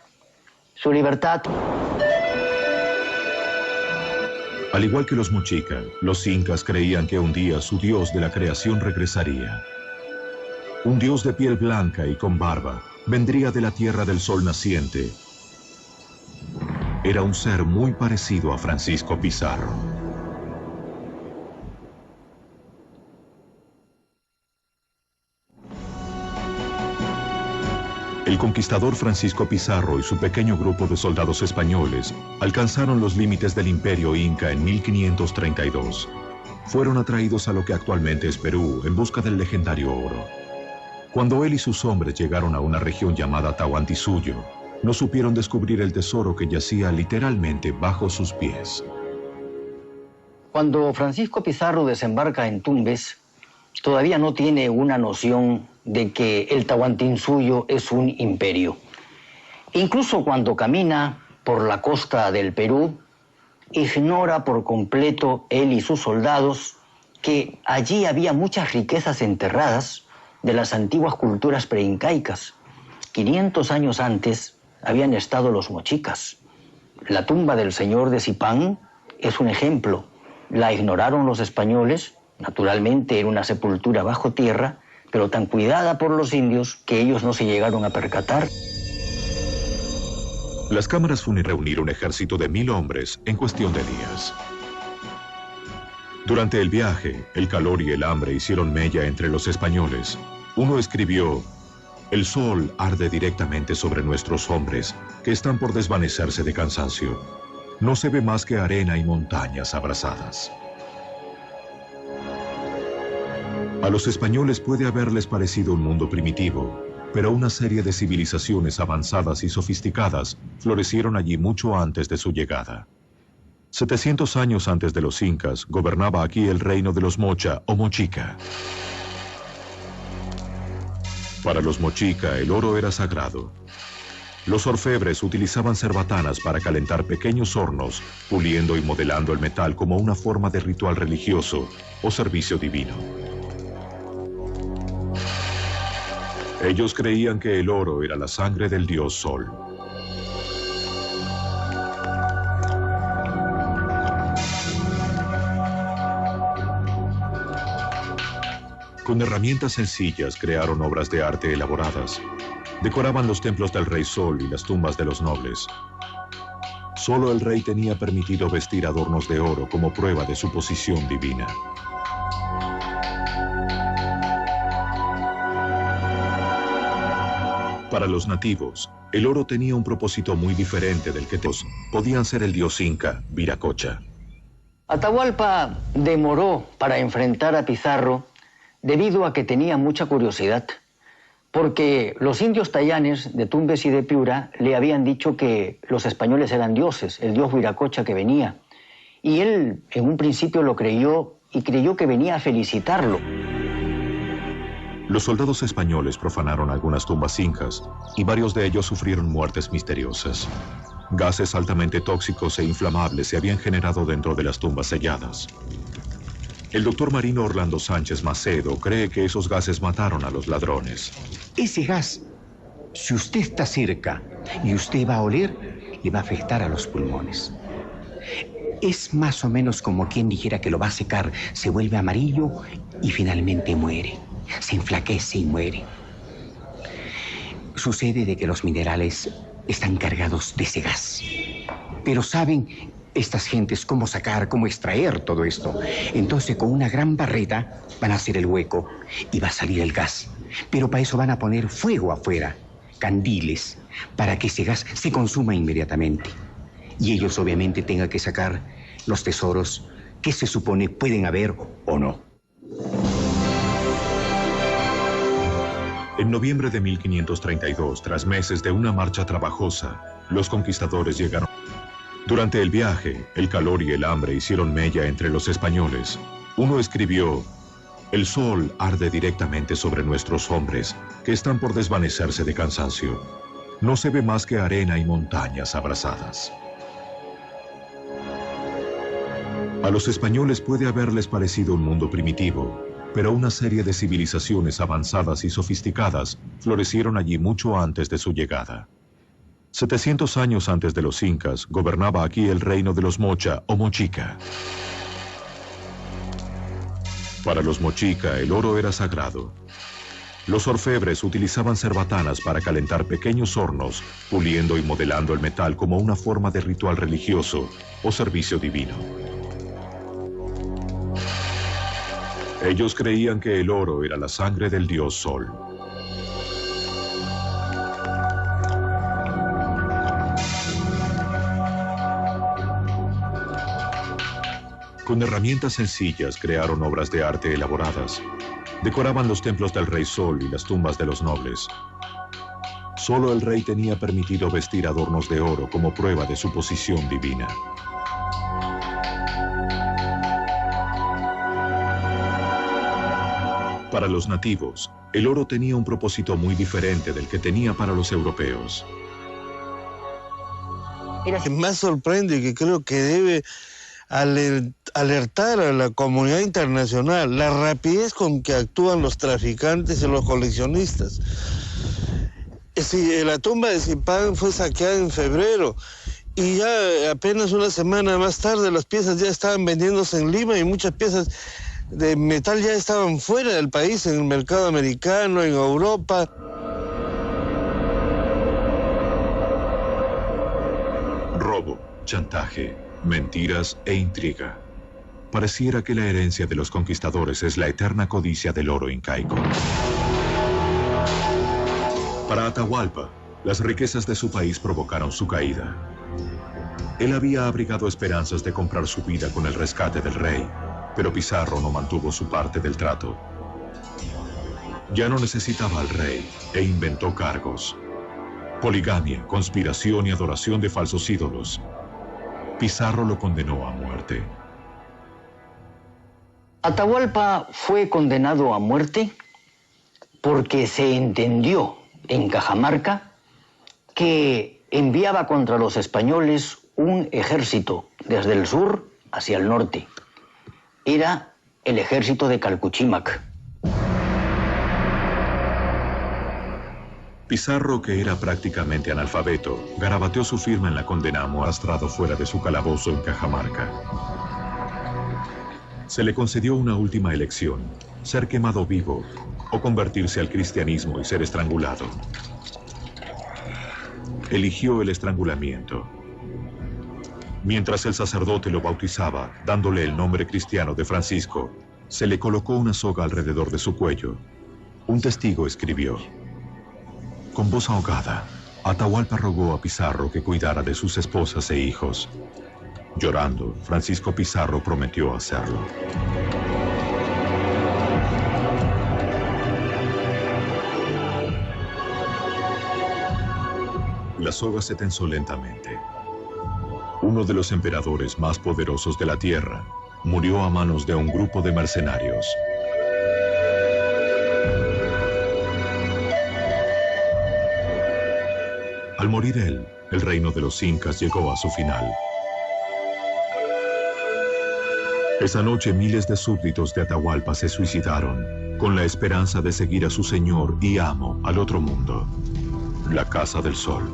su libertad. Al igual que los Mochica, los incas creían que un día su dios de la creación regresaría. Un dios de piel blanca y con barba vendría de la tierra del sol naciente. Era un ser muy parecido a Francisco Pizarro. El conquistador Francisco Pizarro y su pequeño grupo de soldados españoles alcanzaron los límites del imperio inca en 1532. Fueron atraídos a lo que actualmente es Perú en busca del legendario oro. Cuando él y sus hombres llegaron a una región llamada Tahuantinsuyo, no supieron descubrir el tesoro que yacía literalmente bajo sus pies. Cuando Francisco Pizarro desembarca en Tumbes, todavía no tiene una noción de que el Tahuantinsuyo es un imperio. Incluso cuando camina por la costa del Perú, ignora por completo él y sus soldados que allí había muchas riquezas enterradas de las antiguas culturas preincaicas. 500 años antes habían estado los mochicas. La tumba del señor de Zipán es un ejemplo. La ignoraron los españoles, naturalmente era una sepultura bajo tierra, pero tan cuidada por los indios que ellos no se llegaron a percatar. Las cámaras fueron a reunir un ejército de 1000 hombres en cuestión de días. Durante el viaje, el calor y el hambre hicieron mella entre los españoles. Uno escribió: "El sol arde directamente sobre nuestros hombres, que están por desvanecerse de cansancio. no se ve más que arena y montañas abrazadas. A los españoles puede haberles parecido un mundo primitivo, pero una serie de civilizaciones avanzadas y sofisticadas florecieron allí mucho antes de su llegada. 700 años antes de los incas, gobernaba aquí el reino de los Mocha o Mochica. Para los Mochica, el oro era sagrado. Los orfebres utilizaban cerbatanas para calentar pequeños hornos, puliendo y modelando el metal como una forma de ritual religioso o servicio divino. Ellos creían que el oro era la sangre del dios Sol. Con herramientas sencillas crearon obras de arte elaboradas. Decoraban los templos del rey Sol y las tumbas de los nobles. Solo el rey tenía permitido vestir adornos de oro como prueba de su posición divina. Para los nativos, el oro tenía un propósito muy diferente del que todos podían ser el dios inca, Viracocha. Atahualpa demoró para enfrentar a Pizarro debido a que tenía mucha curiosidad, porque los indios tayanes de Tumbes y de Piura le habían dicho que los españoles eran dioses, el dios Viracocha que venía, y él en un principio lo creyó y creyó que venía a felicitarlo. Los soldados españoles profanaron algunas tumbas incas y varios de ellos sufrieron muertes misteriosas. Gases altamente tóxicos e inflamables se habían generado dentro de las tumbas selladas. El doctor marino Orlando Sánchez Macedo cree que esos gases mataron a los ladrones. Ese gas, si usted está cerca y usted va a oler, le va a afectar a los pulmones. Es más o menos como quien dijera que lo va a secar, se vuelve amarillo y finalmente muere. Se enflaquece y muere. Sucede de que los minerales están cargados de ese gas. Pero saben estas gentes cómo sacar, cómo extraer todo esto. Entonces con una gran barreta van a hacer el hueco y va a salir el gas. Pero para eso van a poner fuego afuera, candiles, para que ese gas se consuma inmediatamente. Y ellos obviamente tengan que sacar los tesoros que se supone pueden haber o no. En noviembre de 1532, tras meses de una marcha trabajosa, los conquistadores llegaron. Durante el viaje, el calor y el hambre hicieron mella entre los españoles. Uno escribió: "El sol arde directamente sobre nuestros hombres, que están por desvanecerse de cansancio. No se ve más que arena y montañas abrasadas". A los españoles puede haberles parecido un mundo primitivo, pero una serie de civilizaciones avanzadas y sofisticadas florecieron allí mucho antes de su llegada. 700 años antes de los incas, gobernaba aquí el reino de los Mocha o Mochica. Para los Mochica, el oro era sagrado. Los orfebres utilizaban cerbatanas para calentar pequeños hornos, puliendo y modelando el metal como una forma de ritual religioso o servicio divino. Ellos creían que el oro era la sangre del dios Sol. Con herramientas sencillas crearon obras de arte elaboradas. Decoraban los templos del rey Sol y las tumbas de los nobles. Solo el rey tenía permitido vestir adornos de oro como prueba de su posición divina. Para los nativos, el oro tenía un propósito muy diferente del que tenía para los europeos. Lo que más sorprende y que creo que debe alertar a la comunidad internacional, la rapidez con que actúan los traficantes y los coleccionistas. La tumba de Zipán fue saqueada en febrero y ya apenas una semana más tarde las piezas ya estaban vendiéndose en Lima y muchas piezas de metal ya estaban fuera del país, en el mercado americano, en Europa. Robo, chantaje, mentiras e intriga. Pareciera que la herencia de los conquistadores es la eterna codicia del oro incaico. Para Atahualpa, las riquezas de su país provocaron su caída. Él había abrigado esperanzas de comprar su vida con el rescate del rey, pero Pizarro no mantuvo su parte del trato. Ya no necesitaba al rey e inventó cargos: poligamia, conspiración y adoración de falsos ídolos. Pizarro lo condenó a muerte. Atahualpa fue condenado a muerte porque se entendió en Cajamarca que enviaba contra los españoles un ejército desde el sur hacia el norte. Era el ejército de Calcuchímac. Pizarro, que era prácticamente analfabeto, garabateó su firma en la condena arrastrado fuera de su calabozo en Cajamarca. Se le concedió una última elección: ser quemado vivo o convertirse al cristianismo y ser estrangulado. Eligió el estrangulamiento. Mientras el sacerdote lo bautizaba, dándole el nombre cristiano de Francisco, se le colocó una soga alrededor de su cuello. Un testigo escribió: con voz ahogada, Atahualpa rogó a Pizarro que cuidara de sus esposas e hijos. Llorando, Francisco Pizarro prometió hacerlo. La soga se tensó lentamente. Uno de los emperadores más poderosos de la tierra murió a manos de un grupo de mercenarios. Al morir él, el reino de los incas llegó a su final. Esa noche miles de súbditos de Atahualpa se suicidaron con la esperanza de seguir a su señor y amo al otro mundo, la Casa del Sol.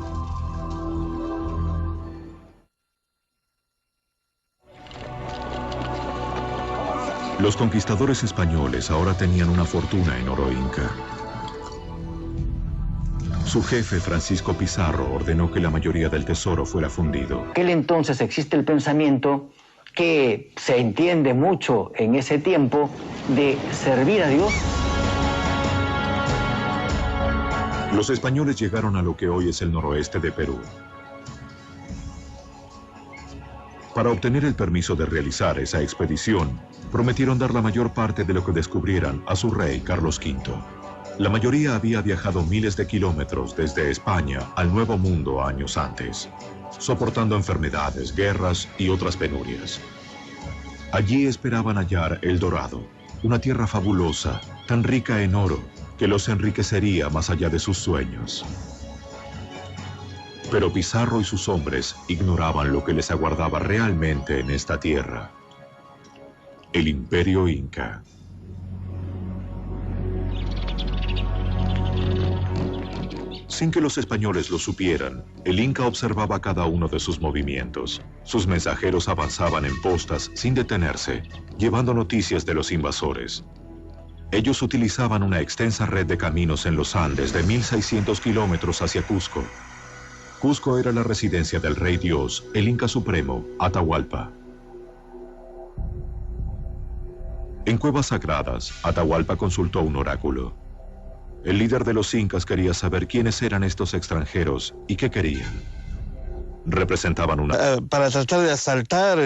Los conquistadores españoles ahora tenían una fortuna en oro inca. Su jefe, Francisco Pizarro, ordenó que la mayoría del tesoro fuera fundido. En aquel entonces existe el pensamiento que se entiende mucho en ese tiempo de servir a Dios. Los españoles llegaron a lo que hoy es el noroeste de Perú. Para obtener el permiso de realizar esa expedición, prometieron dar la mayor parte de lo que descubrieran a su rey, Carlos V. La mayoría había viajado miles de kilómetros desde España al Nuevo Mundo años antes, soportando enfermedades, guerras y otras penurias. Allí esperaban hallar El Dorado, una tierra fabulosa, tan rica en oro, que los enriquecería más allá de sus sueños. Pero Pizarro y sus hombres ignoraban lo que les aguardaba realmente en esta tierra: el Imperio Inca. Sin que los españoles lo supieran, el Inca observaba cada uno de sus movimientos. Sus mensajeros avanzaban en postas sin detenerse, llevando noticias de los invasores. Ellos utilizaban una extensa red de caminos en los Andes de 1.600 kilómetros hacia Cusco. Cusco era la residencia del rey Dios, el Inca Supremo, Atahualpa. En cuevas sagradas, Atahualpa consultó un oráculo. El líder de los incas quería saber quiénes eran estos extranjeros y qué querían. Representaban una... para tratar de asaltar,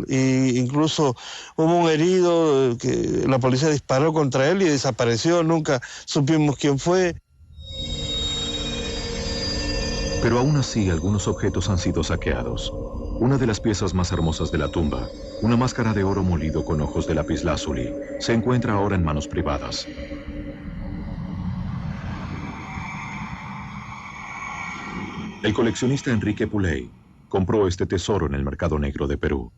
incluso hubo un herido que la policía disparó contra él y desapareció, nunca supimos quién fue. Pero aún así, algunos objetos han sido saqueados. Una de las piezas más hermosas de la tumba, una máscara de oro molido con ojos de lapislázuli, se encuentra ahora en manos privadas. El coleccionista Enrique Puley compró este tesoro en el mercado negro de Perú.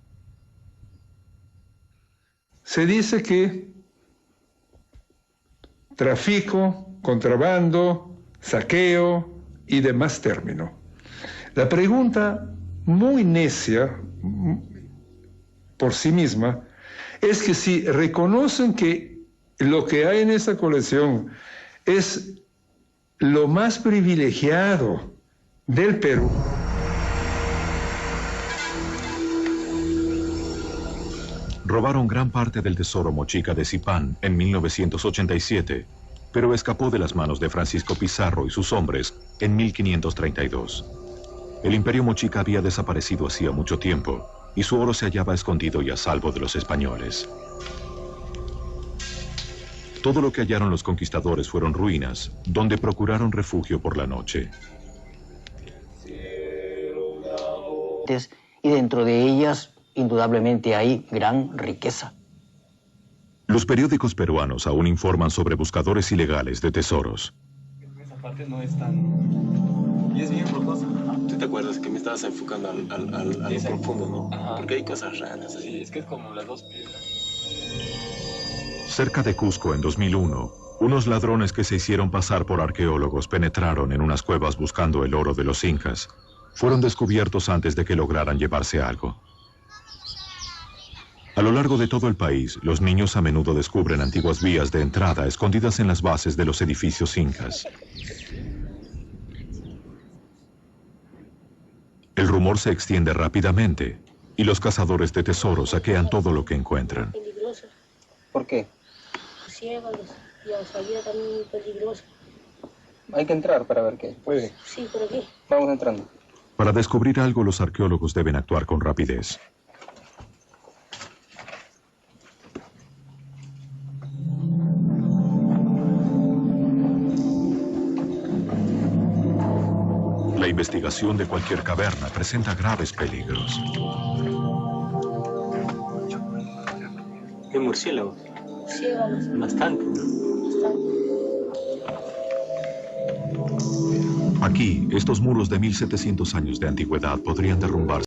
Se dice que tráfico, contrabando, saqueo y demás términos. La pregunta muy necia por sí misma es que si reconocen que lo que hay en esa colección es lo más privilegiado del Perú, robaron gran parte del tesoro mochica de Zipán en 1987, pero escapó de las manos de Francisco Pizarro y sus hombres en 1532. El imperio mochica había desaparecido hacía mucho tiempo y su oro se hallaba escondido y a salvo de los españoles. Todo lo que hallaron los conquistadores fueron ruinas, donde procuraron refugio por la noche. Y dentro de ellas, indudablemente, hay gran riqueza. Los periódicos peruanos aún informan sobre buscadores ilegales de tesoros. Esa parte no es tan... Y es bien rocosa. ¿Tú te acuerdas que me estabas enfocando a lo profundo, no? Ajá. Porque hay cosas raras así. Sí, es que es como las dos piedras. Cerca de Cusco, en 2001, unos ladrones que se hicieron pasar por arqueólogos penetraron en unas cuevas buscando el oro de los incas. Fueron descubiertos antes de que lograran llevarse algo. A lo largo de todo el país, los niños a menudo descubren antiguas vías de entrada escondidas en las bases de los edificios incas. El rumor se extiende rápidamente y los cazadores de tesoros saquean todo lo que encuentran. Peligroso. ¿Por qué? Ciégalo. Y la salida también muy peligrosa. Hay que entrar para ver qué. Puede. Sí, ¿por aquí? Vamos entrando. Para descubrir algo, los arqueólogos deben actuar con rapidez. La investigación de cualquier caverna presenta graves peligros. ¿Qué murciélago? Ciégalos. Bastante, ¿no? Aquí, estos muros de 1700 años de antigüedad podrían derrumbarse.